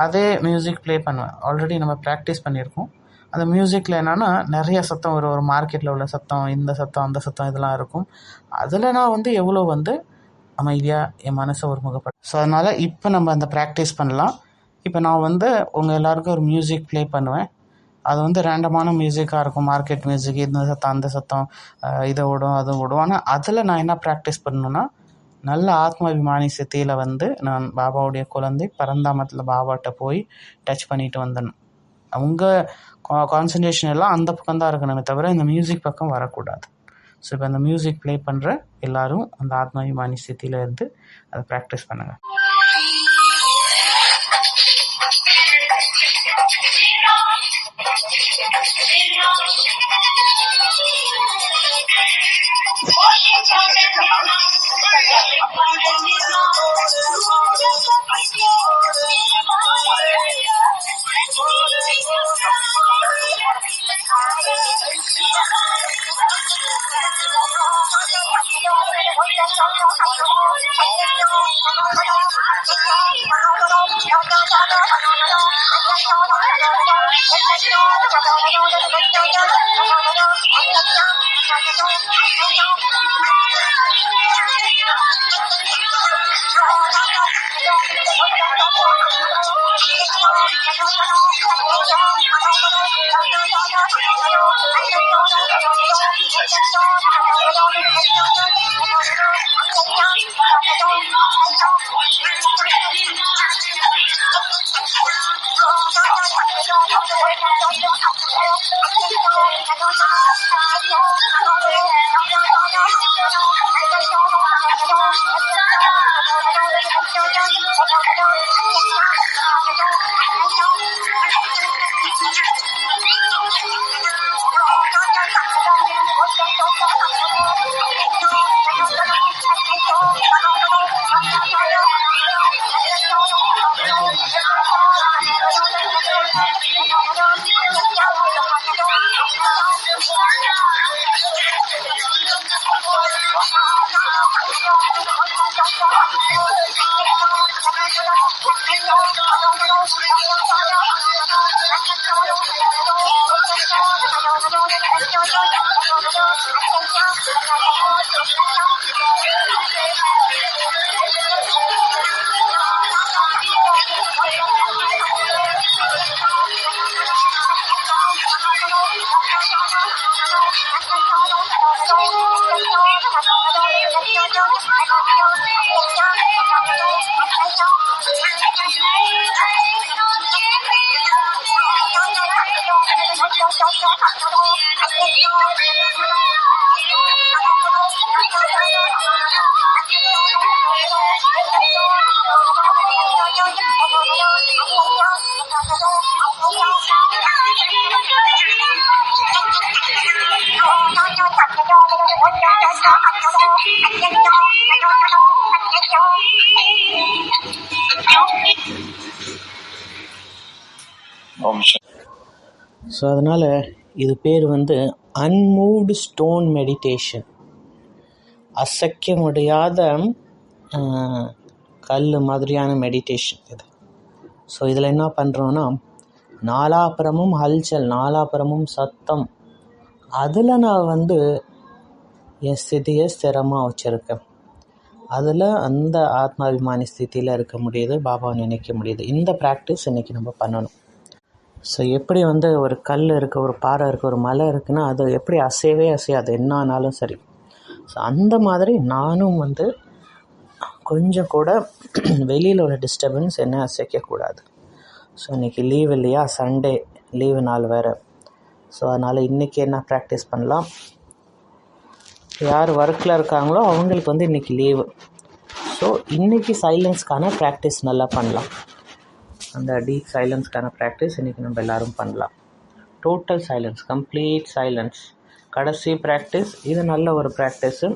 அதே மியூசிக் ப்ளே பண்ணுவேன். ஆல்ரெடி நம்ம ப்ராக்டிஸ் பண்ணியிருக்கோம். அந்த மியூசிக்கில் என்னென்னா நிறைய சத்தம், ஒரு மார்க்கெட்டில் உள்ள சத்தம், இந்த சத்தம் அந்த சத்தம் இதெல்லாம் இருக்கும். அதில் நான் எவ்வளோ அமைதியாக என் மனசை ஒருமுகப்படும். ஸோ அதனால் இப்போ நம்ம அந்த ப்ராக்டிஸ் பண்ணலாம். இப்போ நான் உங்கள் எல்லாருக்கும் ஒரு மியூசிக் ப்ளே பண்ணுவேன். அது ரேண்டமான மியூசிக்காக இருக்கும், மார்க்கெட் மியூசிக், இந்த சத்தம் அந்த சத்தம், இதை ஓடும் அது ஓடும். ஆனால் அதில் நான் என்ன ப்ராக்டிஸ் பண்ணணுன்னா, நல்ல ஆத்மாபிமானி ஸ்திதியில் நான் பாபாவுடைய குழந்தை பரந்தாமத்தில் பாபாட்ட போய் டச் பண்ணிட்டு வந்துடணும். உங்கள் கான்சன்ட்ரேஷன் எல்லாம் அந்த பக்கம் தான் இருக்கணுமே தவிர இந்த மியூசிக் பக்கம் வரக்கூடாது. ஸோ இப்போ அந்த மியூசிக் ப்ளே பண்ணுற எல்லோரும் அந்த ஆத்மாபிமானி ஸ்திதியில் இருந்து அதை ப்ராக்டிஸ் பண்ணுங்கள். ஸோ அதனால் இது பேர் வந்து அன்மூவ்டு ஸ்டோன் மெடிடேஷன். அசைக்க முடியாத கல் மாதிரியான மெடிடேஷன் இது. ஸோ இதில் என்ன பண்ணுறோன்னா, நாலாபுரமும் ஹல்சல், நாலாபுரமும் சத்தம், அதில் நான் வந்து என் ஸ்திதியை ஸ்திரமாக வச்சுருக்கேன். அதில் அந்த ஆத்மாபிமானி ஸ்திதியில் இருக்க முடியுது, பாபாவை நினைக்க முடியுது. இந்த ப்ராக்டிஸ் இன்றைக்கி நம்ம பண்ணணும். ஸோ எப்படி வந்து ஒரு கல் இருக்குது, ஒரு பாறை இருக்குது, ஒரு மலை இருக்குன்னா அது எப்படி அசையவே அசையாது, என்ன ஆனாலும் சரி. ஸோ அந்த மாதிரி நானும் வந்து கொஞ்சம் கூட வெளியில் உள்ள டிஸ்டர்பன்ஸ் என்ன அசைக்கக்கூடாது. ஸோ இன்றைக்கி லீவ் இல்லையா, சண்டே லீவு நாள் வேறு. ஸோ அதனால் இன்றைக்கி என்ன ப்ராக்டிஸ் பண்ணலாம், யார் ஒர்க்கில் இருக்காங்களோ அவங்களுக்கு வந்து இன்றைக்கி லீவு. ஸோ இன்றைக்கி சைலன்ஸ்க்கான ப்ராக்டிஸ் நல்லா பண்ணலாம். அந்த டீப் சைலன்ஸ்க்கான ப்ராக்டிஸ் இன்றைக்கி நம்ம எல்லோரும் பண்ணலாம். டோட்டல் சைலன்ஸ், கம்ப்ளீட் சைலன்ஸ் கடைசி ப்ராக்டிஸ். இது நல்ல ஒரு ப்ராக்டிஸு.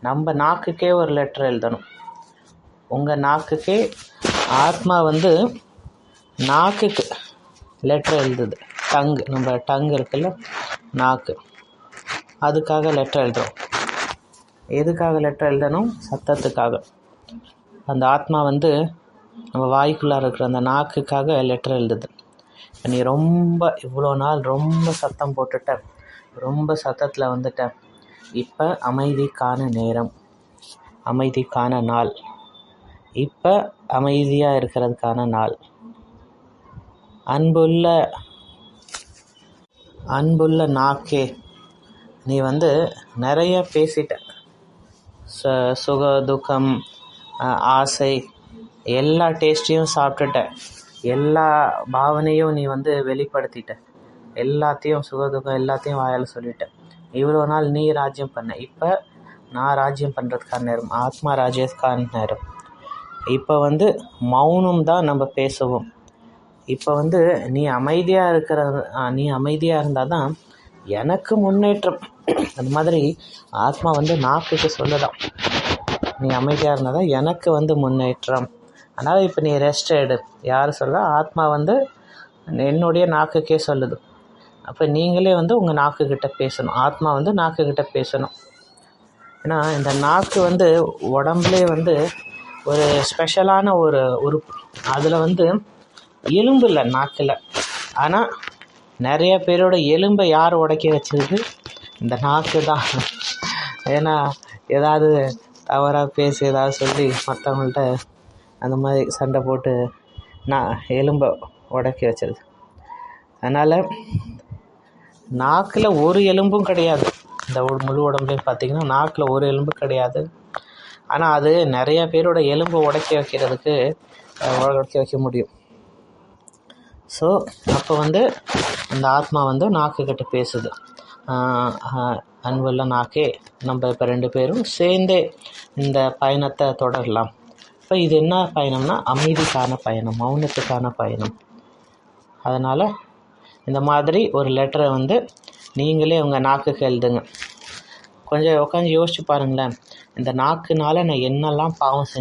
நம்ம நாக்குக்கே ஒரு லெட்டர் எழுதணும். உங்கள் நாக்குக்கே ஆத்மா வந்து நாக்குக்கு லெட்டர் எழுதுது. நம்ம டங் இருக்குல்ல, நாக்கு, அதுக்காக லெட்டர் எழுதுகிறோம். எதுக்காக லெட்டர் எழுதணும்? சத்தத்துக்காக. அந்த ஆத்மா வந்து நம்ம வாய்க்குள்ளார இருக்கிற அந்த நாக்குக்காக லெட்டர் எழுதுது. நீ ரொம்ப இவ்வளோ நாள் ரொம்ப சத்தம் போட்டுட்ட, ரொம்ப சத்தத்தில் வந்துட்ட, இப்போ அமைதிக்கான நேரம், அமைதிக்கான நாள், இப்போ அமைதியாக இருக்கிறதுக்கான நாள். அன்புள்ள நாக்கே, நீ வந்து நிறைய பேசிட்ட, சுக துக்கம் ஆசை எல்லா டேஸ்ட்டையும் சாப்பிட்டுட்ட, எல்லா பாவனையும் நீ வந்து வெளிப்படுத்திட்ட, எல்லாத்தையும் சுகதுக்கம் எல்லாத்தையும் வாயால் சொல்லிட்ட. இவ்வளோ நாள் நீ ராஜ்யம் பண்ண, இப்போ நான் ராஜ்யம் பண்ணுறதுக்கான நேரம், ஆத்மா ராஜ்யத்துக்கான நேரம். இப்போ வந்து மௌனம் தான் நம்ம பேசுவோம். இப்போ வந்து நீ அமைதியாக இருந்தால் தான் எனக்கு முன்னேற்றம். அந்த மாதிரி ஆத்மா வந்து நாக்குக்கு சொல்லலாம், நீ அமைதியாக இருந்தால் தான் எனக்கு வந்து முன்னேற்றம். அதனால் இப்போ நீ ரெஸ்ட் எடு. யார் சொல்ல? ஆத்மா வந்து என்னுடைய நாக்குக்கே சொல்லுது. அப்போ நீங்களே வந்து உங்கள் நாக்குக்கிட்ட பேசணும். ஆத்மா வந்து நாக்குக்கிட்ட பேசணும். ஏன்னா இந்த நாக்கு வந்து உடம்புலே வந்து ஒரு ஸ்பெஷலான ஒரு உறுப்பு. அதில் வந்து எலும்பு இல்லை நாக்கில். ஆனால் நிறைய பேரோட எலும்பை யார் உடைக்க வச்சிருக்கு? இந்த நாக்கு தான். ஏன்னா ஏதாவது தவறாக பேசி ஏதாவது சொல்லி மற்றவங்கள்ட்ட அந்த மாதிரி சண்டை போட்டு எலும்பை உடைக்க வச்சிருது. அதனால் நாக்கில் ஒரு எலும்பும் கிடையாது. இந்த முழு உடம்புலையும் பார்த்திங்கன்னா நாக்கில் ஒரு எலும்பு கிடையாது. ஆனால் அது நிறைய பேரோட எலும்பை உடைக்க வைக்க முடியும். ஸோ அப்போ வந்து இந்த ஆத்மா வந்து நாக்குக்கிட்ட பேசுது. அன்புள்ள நாக்கே, நம்ம இப்போ 2 பேரும் சேர்ந்தே இந்த பயணத்தை தொடரலாம். இப்போ இது என்ன பயணம்னா அமைதிக்கான பயணம், மௌனத்துக்கான பயணம். அதனால் இந்த மாதிரி ஒரு லெட்டரை வந்து நீங்களே உங்கள் நாக்குக்கு எழுதுங்க. கொஞ்சம் உட்காந்து யோசிச்சு பாருங்களேன், இந்த நாக்குனால் நான் என்னெல்லாம் பாவம்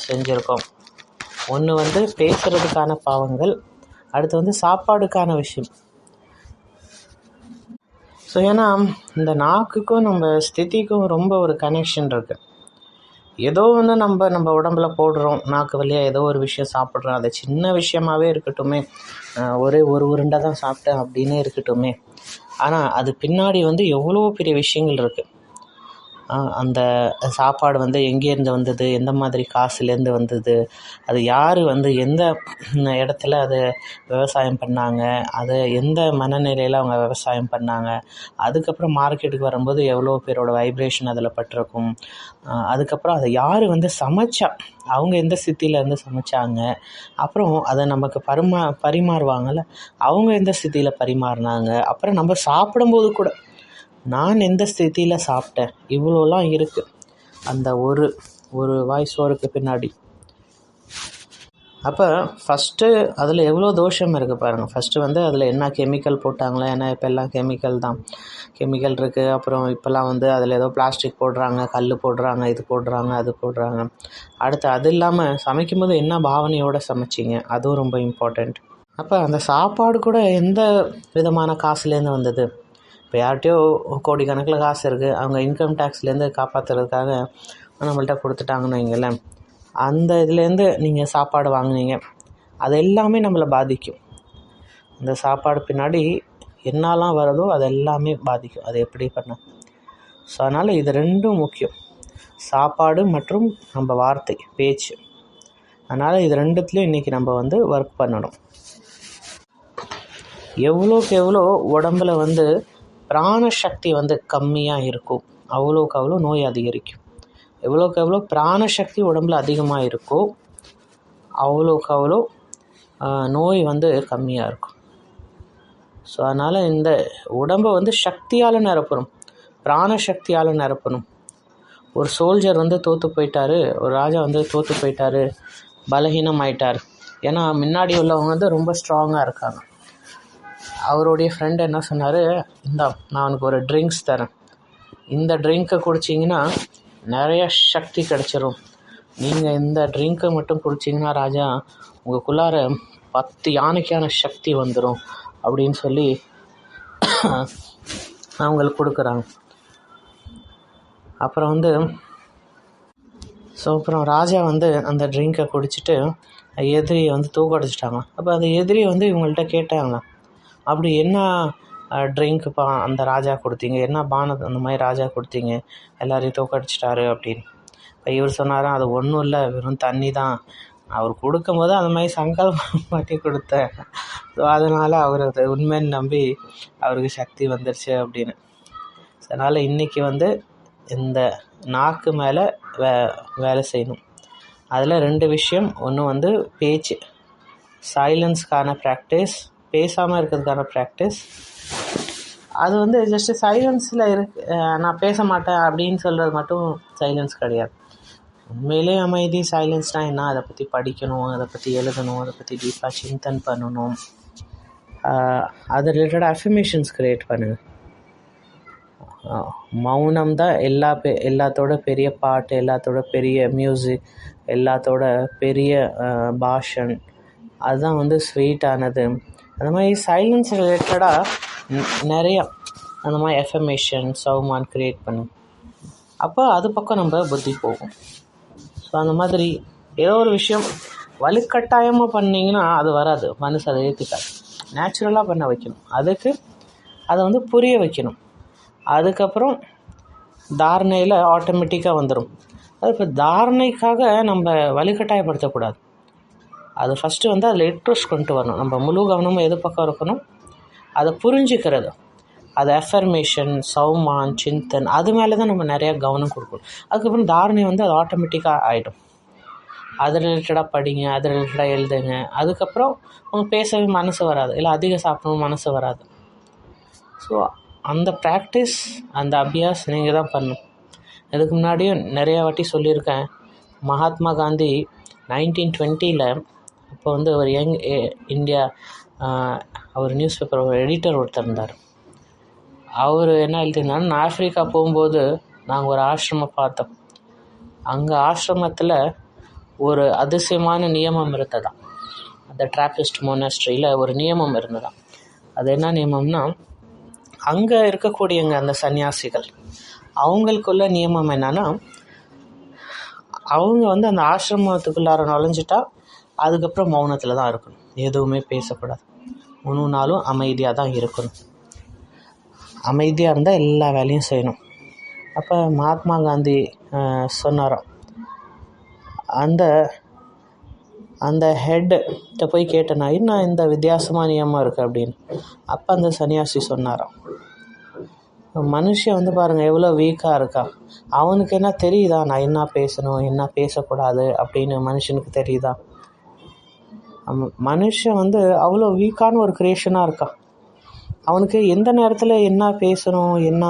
செஞ்சுருக்கோம். ஒன்று வந்து பேசுகிறதுக்கான பாவங்கள், அடுத்து வந்து சாப்பாடுக்கான விஷயம். ஸோ ஏன்னா இந்த நாக்குக்கும் நம்ம ஸ்திதிக்கும் ரொம்ப ஒரு கனெக்ஷன் இருக்குது. ஏதோ வந்து நம்ம உடம்புல போடுறோம், நாக்கு வழியாக ஏதோ ஒரு விஷயம் சாப்பிட்றோம். அது சின்ன விஷயமாகவே இருக்கட்டுமே, ஒரே ஒரு உருண்டை தான் சாப்பிட்டேன் அப்படின்னே இருக்கட்டுமே, ஆனால் அது பின்னாடி வந்து எவ்வளோ பெரிய விஷயங்கள் இருக்குது. அந்த சாப்பாடு வந்து எங்கேருந்து வந்தது, எந்த மாதிரி காசுலேருந்து வந்தது, அது யார் வந்து எந்த இடத்துல அது விவசாயம் பண்ணாங்க, அது எந்த மனநிலையில் அவங்க விவசாயம் பண்ணாங்க, அதுக்கப்புறம் மார்க்கெட்டுக்கு வரும்போது எவ்வளோ பேரோட வைப்ரேஷன் அதில் பட்டிருக்கும், அதுக்கப்புறம் அதை யார் வந்து சமைச்சா, அவங்க எந்த ஸ்திதியிலேருந்து சமைச்சாங்க, அப்புறம் அதை நமக்கு பரிமாறுவாங்கள்ல, அவங்க எந்த ஸ்திதியில் பரிமாறினாங்க, அப்புறம் நம்ம சாப்பிடும்போது கூட நான் எந்த ஸ்திதியில் சாப்பிட்டேன், இவ்வளோலாம் இருக்குது அந்த ஒரு வாய் சோறுக்கு பின்னாடி. அப்போ ஃபஸ்ட்டு அதில் எவ்வளோ தோஷம் இருக்குது பாருங்கள். ஃபஸ்ட்டு வந்து அதில் என்ன கெமிக்கல் போட்டாங்களா, ஏன்னா இப்போ எல்லாம் கெமிக்கல் தான். கெமிக்கல் இருக்குது. அப்புறம் இப்போல்லாம் வந்து அதில் ஏதோ பிளாஸ்டிக் போடுறாங்க, கல் போடுறாங்க, இது போடுறாங்க, அது போடுறாங்க. அடுத்து அது இல்லாமல் சமைக்கும்போது என்ன பாவனையோடு சமைச்சிங்க, அதுவும் ரொம்ப இம்பார்ட்டண்ட். அப்போ அந்த சாப்பாடு கூட எந்த விதமான காசுலேருந்து வந்தது? இப்போ யார்கிட்டையோ கோடிக்கணக்கில் காசு இருக்குது, அவங்க இன்கம் டேக்ஸ்லேருந்து காப்பாற்றுறதுக்காக நம்மள்கிட்ட கொடுத்துட்டாங்கன்னு வைங்களேன். அந்த இதுலேருந்து நீங்கள் சாப்பாடு வாங்குனீங்க, அது எல்லாமே நம்மளை பாதிக்கும். இந்த சாப்பாடு பின்னாடி என்னெல்லாம் வருதோ அது எல்லாமே பாதிக்கும். அது எப்படி பண்ண? ஸோ அதனால் இது ரெண்டும் முக்கியம், சாப்பாடு மற்றும் நம்ம வார்த்தை, பேச்சு. அதனால் இது ரெண்டுத்துலேயும் இன்றைக்கி நம்ம வந்து ஒர்க் பண்ணணும். எவ்வளோக்கு எவ்வளோ உடம்பில் வந்து பிராணசக்தி வந்து கம்மியாக இருக்கும், அவ்வளோக்கு அவ்வளோ நோய் அதிகரிக்கும். எவ்வளோக்கு எவ்வளோ பிராணசக்தி உடம்பில் அதிகமாக இருக்கோ அவ்வளோக்கு அவ்வளோ நோய் வந்து கம்மியாக இருக்கும். ஸோ அதனால் இந்த உடம்பை வந்து சக்தியால் நிரப்பணும், பிராணசக்தியால் நிரப்பணும். ஒரு சோல்ஜர் வந்து தோற்று போயிட்டார், ஒரு ராஜா வந்து தோற்று போயிட்டார், பலகீனம் ஆயிட்டார். ஏன்னா முன்னாடி உள்ளவங்க வந்து ரொம்ப ஸ்ட்ராங்காக இருக்காங்க. அவருடைய ஃப்ரெண்டு என்ன சொன்னார், நான் உனக்கு ஒரு ட்ரிங்க்ஸ் தரேன், இந்த ட்ரிங்க்கை குடிச்சிங்கன்னா நிறைய சக்தி கிடச்சிரும். நீங்கள் இந்த ட்ரிங்க்கை மட்டும் குடிச்சிங்கன்னா ராஜா, உங்களுக்குள்ளார 10 யானைக்கான சக்தி வந்துடும் அப்படின்னு சொல்லி அவங்களுக்கு கொடுக்குறாங்க. அப்புறம் வந்து அப்புறம் ராஜா வந்து அந்த ட்ரிங்க்கை குடிச்சிட்டு எதிரியை வந்து தூக்கடிச்சிட்டாங்க. அப்போ அந்த எதிரியை வந்து இவங்கள்ட்ட கேட்டாங்க, அப்படி என்ன ட்ரிங்க்கு அந்த ராஜா கொடுத்தீங்க, என்ன பானம் அந்த மாதிரி ராஜா கொடுத்தீங்க, எல்லோரையும் தூக்கடிச்சிட்டாரு அப்படின்னு. இப்போ இவர் சொன்னாராம், அது ஒன்றும் இல்லை, வெறும் தண்ணி தான், அவர் கொடுக்கும்போது அந்த மாதிரி சங்கல்பம் மாட்டி கொடுத்தேன், ஸோ அதனால் அவர் அதை உண்மைன்னு நம்பி அவருக்கு சக்தி வந்துருச்சு அப்படின்னு. அதனால் இன்றைக்கி வந்து இந்த நாக்கு மேலே வேலை செய்யணும். அதில் 2 விஷயம். ஒன்று வந்து பேச்சு, சைலன்ஸ்க்கான ப்ராக்டிஸ், பேசாமல் இருக்கிறதுக்கான ப்ராக்டிஸ். அது வந்து ஜஸ்ட்டு சைலன்ஸில் நான் பேச மாட்டேன் அப்படின்னு சொல்கிறது மட்டும் சைலன்ஸ் கிடையாது. உண்மையிலே அமைதி சைலன்ஸ்னால் என்ன, அதை பற்றி படிக்கணும், அதை பற்றி எழுதணும், அதை பற்றி டீப்பாக சிந்தன் பண்ணணும். அது ரிலேட்டடாக அஃபர்மேஷன்ஸ் க்ரியேட் பண்ணுங்கள். மௌனம் தான் எல்லாத்தோட பெரிய பாட்டு, எல்லாத்தோட பெரிய மியூசிக், எல்லாத்தோட பெரிய பாஷன், அதுதான் வந்து ஸ்வீட்டானது. அந்த மாதிரி சைலன்ஸ் ரிலேட்டடாக நிறையா அந்த மாதிரி எஃபர்மேஷன் சவுமான் க்ரியேட் பண்ணும். அப்போ அது பக்கம் நம்ம புத்தி போகும். ஸோ அந்த மாதிரி ஏதோ ஒரு விஷயம் வலுக்கட்டாயமாக பண்ணிங்கன்னா அது வராது, மனசு அதை ஏற்றுக்காது. நேச்சுரலாக பண்ண வைக்கணும், அதுக்கு அதை வந்து புரிய வைக்கணும். அதுக்கப்புறம் தாரணையில் ஆட்டோமேட்டிக்காக வந்துடும். அது இப்போ தாரணைக்காக நம்ம வலுக்கட்டாயப்படுத்தக்கூடாது. அது ஃபஸ்ட்டு வந்து அதில் இன்ட்ரெஸ்ட் கொண்டு வரணும். நம்ம முழு கவனமும் எது பக்கம் இருக்கணும், அதை புரிஞ்சுக்கிறது. அது அஃபர்மேஷன், சவுமான், சிந்தன், அது மேலே தான் நம்ம நிறையா கவனம் கொடுக்கணும். அதுக்கப்புறம் தாரணை வந்து அது ஆட்டோமேட்டிக்காக ஆகிடும். அது ரிலேட்டடாக படிங்க, அது ரிலேட்டடாக எழுதுங்க. அதுக்கப்புறம் அவங்க பேசவே மனசு வராது, இல்லை அதிகம் சாப்பிடணும் மனசு வராது. ஸோ அந்த ப்ராக்டிஸ், அந்த அபியாஸ் நீங்கள் தான் பண்ணணும். இதுக்கு முன்னாடியும் நிறையா வாட்டி சொல்லியிருக்கேன். மகாத்மா காந்தி 1920 அப்போ வந்து ஒரு யங் இந்தியா அவர் நியூஸ் பேப்பர் ஒரு எடிட்டர் ஒருத்தர் இருந்தார். அவர் என்ன எழுதினார், நான் ஆஃப்ரிக்கா போகும்போது நாங்கள் ஒரு ஆசிரமம் பார்த்தோம். அங்கே ஆசிரமத்தில் ஒரு அதிசயமான நியமம் இருந்ததாம். அந்த ட்ராப்பிஸ்ட் மோனஸ்ட்ரியில் ஒரு நியமம் இருந்ததாம். அது என்ன நியமம்னா, அங்கே இருக்கக்கூடியங்க அந்த சன்னியாசிகள் அவங்களுக்குள்ள நியமம் என்னன்னா, அவங்க வந்து அந்த ஆசிரமத்துக்குள்ளார நுழைஞ்சிட்டா அதுக்கப்புறம் மௌனத்தில் தான் இருக்கணும், எதுவுமே பேசக்கூடாது, முழு நாளும் அமைதியாக தான் இருக்கணும். அமைதியாக இருந்தால் எல்லா வேலையும் செய்யணும். அப்போ மகாத்மா காந்தி சொன்னாராம், அந்த ஹெட்ட போய் கேட்டேனா, இன்னும் இந்த வித்தியாசமாக நியமம் இருக்குது அப்படின்னு. அப்போ அந்த சன்னியாசி சொன்னாராம், மனுஷன் வந்து பாருங்கள் எவ்வளோ வீக்காக இருக்கா, அவனுக்கு என்ன தெரியுதா நான் என்ன பேசணும் என்ன பேசக்கூடாது அப்படின்னு மனுஷனுக்கு தெரியுதா? மனுஷன் வந்து அவ்வளோ வீக்கான ஒரு க்ரியேஷனாக இருக்கான். அவனுக்கு எந்த நேரத்தில் என்ன பேசணும் என்ன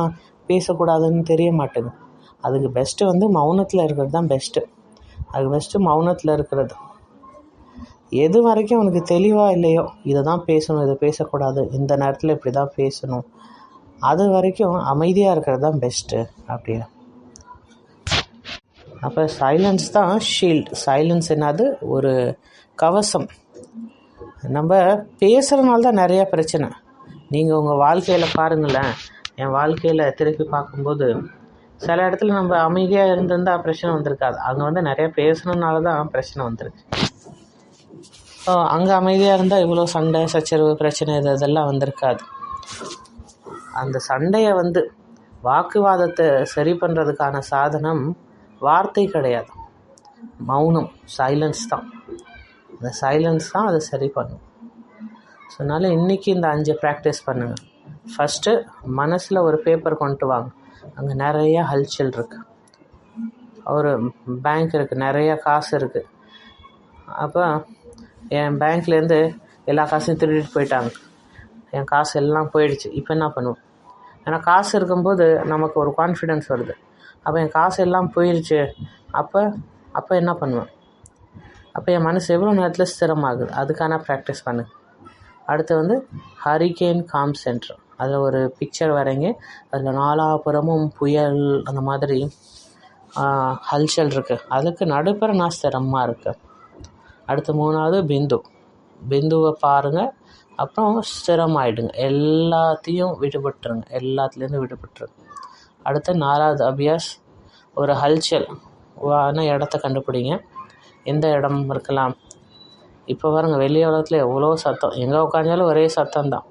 பேசக்கூடாதுன்னு தெரிய மாட்டேங்குது. அதுக்கு பெஸ்ட்டு வந்து மௌனத்தில் இருக்கிறது தான் பெஸ்ட்டு. அதுக்கு பெஸ்ட்டு மௌனத்தில் இருக்கிறது. எது வரைக்கும் அவனுக்கு தெளிவாக இல்லையோ, இதை தான் பேசணும், இதை பேசக்கூடாது, இந்த நேரத்தில் இப்படி தான் பேசணும் அது வரைக்கும் அமைதியாக இருக்கிறது தான் பெஸ்ட்டு அப்படின்னு. அப்போ சைலன்ஸ் தான் ஷீல்டு. சைலன்ஸ் என்னது? ஒரு கவசம். நம்ம பேசுகிறனால தான் நிறையா பிரச்சனை. நீங்கள் உங்கள் வாழ்க்கையில் பாருங்களேன், என் வாழ்க்கையில் திருப்பி பார்க்கும்போது சில இடத்துல நம்ம அமைதியாக இருந்திருந்தால் பிரச்சனை வந்திருக்காது. அங்கே நிறையா பேசுகிறதுனால தான் பிரச்சனை வந்திருக்கு. அங்கே அமைதியாக இருந்தால் இவ்வளோ சண்டை சச்சரவு பிரச்சனை இதெல்லாம் வந்திருக்காது. அந்த சண்டையை வாக்குவாதத்தை சரி பண்ணுறதுக்கான சாதனம் வார்த்தை கிடையாது, மௌனம், சைலன்ஸ் தான். இந்த சைலன்ஸ் தான் அதை சரி பண்ணும். ஸோ அதனால் இன்றைக்கி இந்த 5 ப்ராக்டிஸ் பண்ணுங்கள். ஃபஸ்ட்டு மனசில் ஒரு பேப்பர் கொண்டு வாங்க. அங்கே நிறையா ஹல்ச்சல் இருக்குது. ஒரு பேங்க் இருக்குது, நிறையா காசு இருக்குது. அப்போ என் பேங்க்லேருந்து எல்லா காசையும் திருடிட்டு போயிட்டாங்க. என் காசு எல்லாம் போயிடுச்சு. இப்போ என்ன பண்ணுவோம்? ஏன்னா காசு இருக்கும்போது நமக்கு ஒரு கான்ஃபிடென்ஸ் வருது. அப்போ என் காசு எல்லாம் போயிடுச்சு. அப்போ என்ன பண்ணுவேன்? அப்போ என் மனசு எவ்வளோ நேரத்தில் ஸ்திரமாகுது? அதுக்கான ப்ராக்டிஸ் பண்ணுங்க. அடுத்து ஹரிகேன் காம் சென்டர். அதில் ஒரு பிக்சர் வரைங்க. அதில் நாலாபுறமும் புயல் அந்த மாதிரி ஹல்ச்சல் இருக்குது. அதுக்கு நடுப்புற நான் ஸ்திரமாக இருக்கேன். அடுத்து 3வது பிந்துவை பாருங்கள். அப்புறம் ஸ்திரமாயிடுங்க. எல்லாத்தையும் விடுபட்டுருங்க. எல்லாத்துலேருந்து விடுபட்டுருங்க. அடுத்து 4வது அபியாஸ், ஒரு ஹல்ச்சல் இடத்த கண்டுபிடிங்க. எந்த இடம் இருக்கலாம்? இப்போ பாருங்க, வெளி உலகத்தில் எவ்வளோ சத்தம். எங்கே உட்காந்தாலும் ஒரே சத்தம்தான்.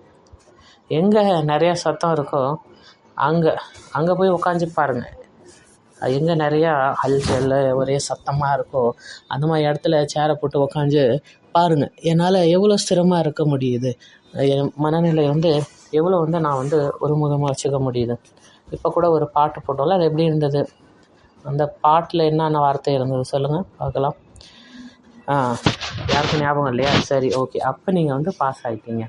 எங்கே நிறையா சத்தம் இருக்கோ அங்கே போய் உட்காந்து பாருங்கள். எங்கே நிறையா ஹல்ச்சல் ஒரே சத்தமாக இருக்கோ அந்த மாதிரி இடத்துல சேரை போட்டு உக்காந்து பாருங்கள். என்னால் எவ்வளோ ஸ்திரமாக இருக்க முடியுது, என் மனநிலை எவ்வளோ நான் ஒருமுகமாக வச்சுக்க முடியுது. இப்போ கூட ஒரு பாட்டு போட்டோம்ல, அது எப்படி இருந்தது? அந்த பாட்டில் என்னென்ன வார்த்தை இருந்தது சொல்லுங்கள் பார்க்கலாம். யாருக்கும் ஞாபகம் இல்லையா? சரி, ஓகே. அப்போ நீங்கள் பாஸ் ஆகிட்டீங்க.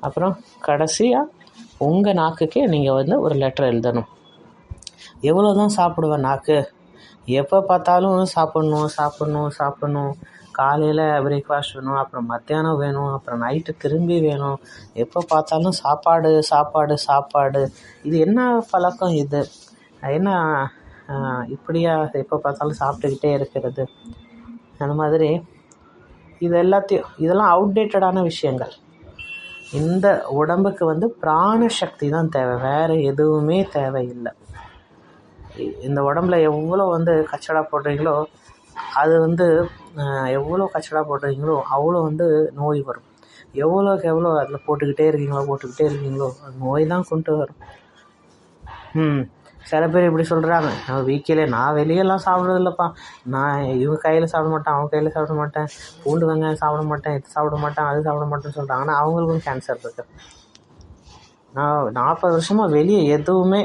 அப்புறம் கடைசியாக உங்கள் நாக்குக்கே நீங்கள் ஒரு லெட்டர் எழுதணும். எவ்வளோ தான் சாப்பிடுவேன் நாக்கு? எப்போ பார்த்தாலும் சாப்பிட்ணும். காலையில் பிரேக்ஃபாஸ்ட் வேணும், அப்புறம் மத்தியானம் வேணும், அப்புறம் நைட்டு திரும்பி வேணும். எப்போ பார்த்தாலும் சாப்பாடு. இது என்ன பழக்கம்? இது என்ன இப்படியா எப்போ பார்த்தாலும் சாப்பிட்டுக்கிட்டே இருக்கிறது? அந்த மாதிரி இதெல்லாம் அவுடேட்டடான விஷயங்கள். இந்த உடம்புக்கு பிராண சக்தி தான் தேவை, வேறு எதுவுமே தேவையில்லை. இந்த உடம்புல எவ்வளோ கச்சடா போடுறீங்களோ அது எவ்வளோ கச்சடா போடுறீங்களோ அவ்வளோ நோய் வரும். எவ்வளோக்கு எவ்வளோ அதில் போட்டுக்கிட்டே இருக்கீங்களோ அது நோய் தான் கொண்டு வரும். சில பேர் இப்படி சொல்கிறாங்க, வீக்கிலே நான் வெளியெல்லாம் சாப்பிட்றதில்லப்பா, நான் இவங்க கையில் சாப்பிட மாட்டேன், அவங்க கையில் சாப்பிட மாட்டேன், பூண்டு வெங்காயம் சாப்பிட மாட்டேன், இது சாப்பிட மாட்டேன், அது சாப்பிட மாட்டேன்னு சொல்கிறாங்க. ஆனால் அவங்களுக்கும் கேன்சர் இருக்குது. நான் 40 வருஷமாக வெளியே எதுவுமே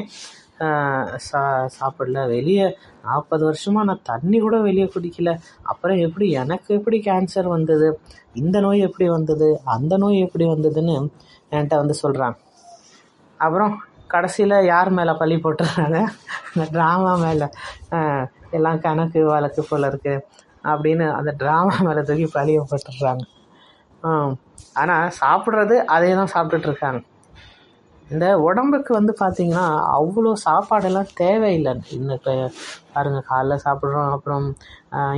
சாப்பிடல. வெளியே 40 வருஷமாக நான் தண்ணி கூட வெளியே குடிக்கல. அப்புறம் எனக்கு எப்படி கேன்சர் வந்தது, இந்த நோய் எப்படி வந்தது, அந்த நோய் எப்படி வந்ததுன்னு என்கிட்ட சொல்கிறாங்க. அப்புறம் கடைசியில் யார் மேலே பழி போட்டுடுறாங்க? இந்த ட்ராமா மேலே. எல்லாம் கணக்கு வழக்கு போல் இருக்குது அப்படின்னு அந்த ட்ராமா மேலே தூக்கி பழியை போட்டுடுறாங்க. ஆனால் சாப்பிட்றது அதே தான் சாப்பிட்டுட்ருக்காங்க. இந்த உடம்புக்கு பார்த்திங்கன்னா அவ்வளோ சாப்பாடெல்லாம் தேவையில்லை. இன்னும் இப்போ பாருங்கள், காலைல சாப்பிட்றோம், அப்புறம்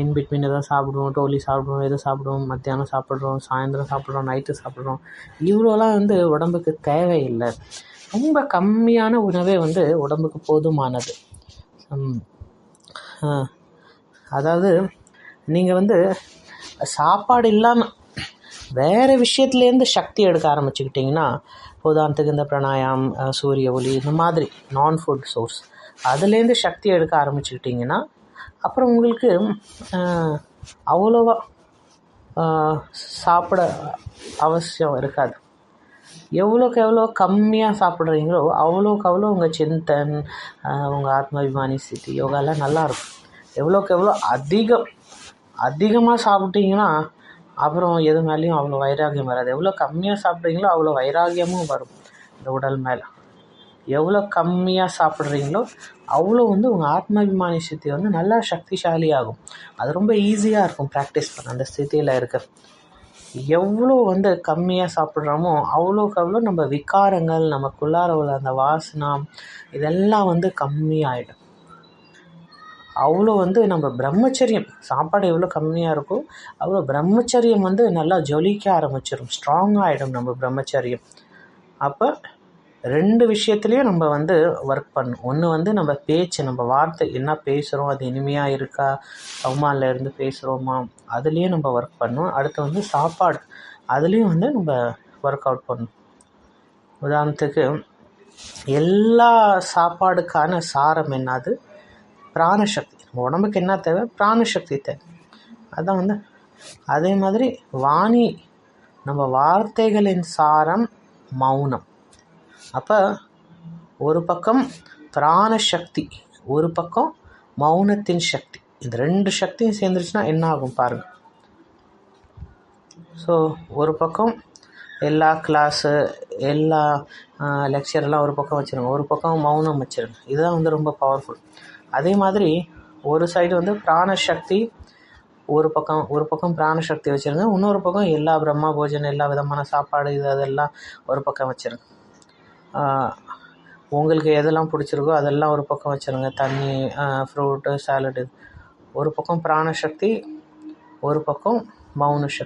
இன்பிட்வீன் எதாவது சாப்பிடுவோம், டோலி சாப்பிடுவோம், எது சாப்பிடுவோம், மத்தியானம் சாப்பிட்றோம், சாயந்தரம் சாப்பிட்றோம், நைட்டு சாப்பிட்றோம். இவ்வளோலாம் உடம்புக்கு தேவையில்லை. ரொம்ப கம்மியான உணவே உடம்புக்கு போதுமானது. அதாவது நீங்கள் சாப்பாடு இல்லாமல் வேறு விஷயத்துலேருந்து சக்தி எடுக்க ஆரம்பிச்சுக்கிட்டிங்கன்னா, உதாரணத்துக்கு இந்த பிராணாயாம், சூரிய ஒளி, இந்த மாதிரி நான் ஃபுட் சோர்ஸ், அதுலேருந்து சக்தி எடுக்க ஆரம்பிச்சுக்கிட்டிங்கன்னா அப்புறம் உங்களுக்கு அவ்வளோவா சாப்பிட அவசியம் இருக்காது. எவ்வளோக்கு எவ்வளோ கம்மியாக சாப்பிட்றீங்களோ அவ்வளோக்கு அவ்வளோ உங்கள் சிந்தன், உங்கள் ஆத்மாபிமானி ஸ்திதி, யோகாலாம் நல்லாயிருக்கும். எவ்வளோக்கு எவ்வளோ அதிகமாக சாப்பிட்டீங்கன்னா அப்புறம் எது மேலேயும் அவ்வளோ வைராகியம் வராது. எவ்வளோ கம்மியாக சாப்பிட்றீங்களோ அவ்வளோ வைராகியமும் வரும் இந்த உடல் மேலே. எவ்வளோ கம்மியாக சாப்பிட்றீங்களோ அவ்வளோ உங்கள் ஆத்மாபிமானி ஸ்திதி நல்லா சக்திசாலியாகும். அது ரொம்ப ஈஸியாக இருக்கும் ப்ராக்டிஸ் பண்ண அந்த ஸ்திதியில் இருக்க. எவ்வளோ வந்து கம்மியாக சாப்பிட்றோமோ அவ்வளோக்கு அவ்வளோ நம்ம விகாரங்கள், நமக்குள்ளார உள்ள அந்த வாசனா இதெல்லாம் வந்து கம்மியாயிடும். அவ்வளோ வந்து நம்ம பிரம்மச்சரியம், சாப்பாடு எவ்வளோ கம்மியாக இருக்கோ அவ்வளோ பிரம்மச்சரியம் வந்து நல்லா ஜொலிக்க ஆரம்பிச்சிடும், ஸ்ட்ராங்காக ஆகிடும் நம்ம பிரம்மச்சரியம். அப்போ 2 விஷயத்துலேயும் நம்ம வந்து ஒர்க் பண்ணணும். ஒன்று வந்து நம்ம பேச்சு, நம்ம வார்த்தை என்ன பேசுகிறோம், அது இனிமையாக இருக்கா, சௌமானில் இருந்து பேசுகிறோமா, அதுலேயும் நம்ம ஒர்க் பண்ணணும். அடுத்து வந்து சாப்பாடு, அதுலேயும் வந்து நம்ம ஒர்க் அவுட் பண்ணணும். உதாரணத்துக்கு எல்லா சாப்பாடுக்கான சாரம் என்னது? பிராணசக்தி. நம்ம உடம்புக்கு என்ன தேவை? பிராணசக்தி தேவை. அதான் வந்து அதே மாதிரி வாணி, நம்ம வார்த்தைகளின் சாரம் மௌனம். அப்போ ஒரு பக்கம் பிராணசக்தி, ஒரு பக்கம் மௌனத்தின் சக்தி, இந்த 2 சக்தியும் சேர்ந்துருச்சுன்னா என்ன ஆகும் பாருங்கள். ஸோ ஒரு பக்கம் எல்லா கிளாஸு, எல்லா லெக்சரெல்லாம் ஒரு பக்கம் வச்சுருங்க, ஒரு பக்கம் மௌனம் வச்சுருங்க. இதுதான் வந்து ரொம்ப பவர்ஃபுல். அதே மாதிரி ஒரு சைடு வந்து பிராணசக்தி, ஒரு பக்கம் பிராணசக்தி வச்சுருங்க, இன்னொரு பக்கம் எல்லா பிரம்மா போஜனம், எல்லா விதமான சாப்பாடு அதெல்லாம் ஒரு பக்கம் வச்சுருங்க. உங்களுக்கு எதெல்லாம் பிடிச்சிருக்கோ அதெல்லாம் ஒரு பக்கம் வச்சுருங்க. தண்ணி, ஃப்ரூட்டு, சாலடு. ஒரு பக்கம் பிராணசக்தி, ஒரு பக்கம் மௌன சக்தி.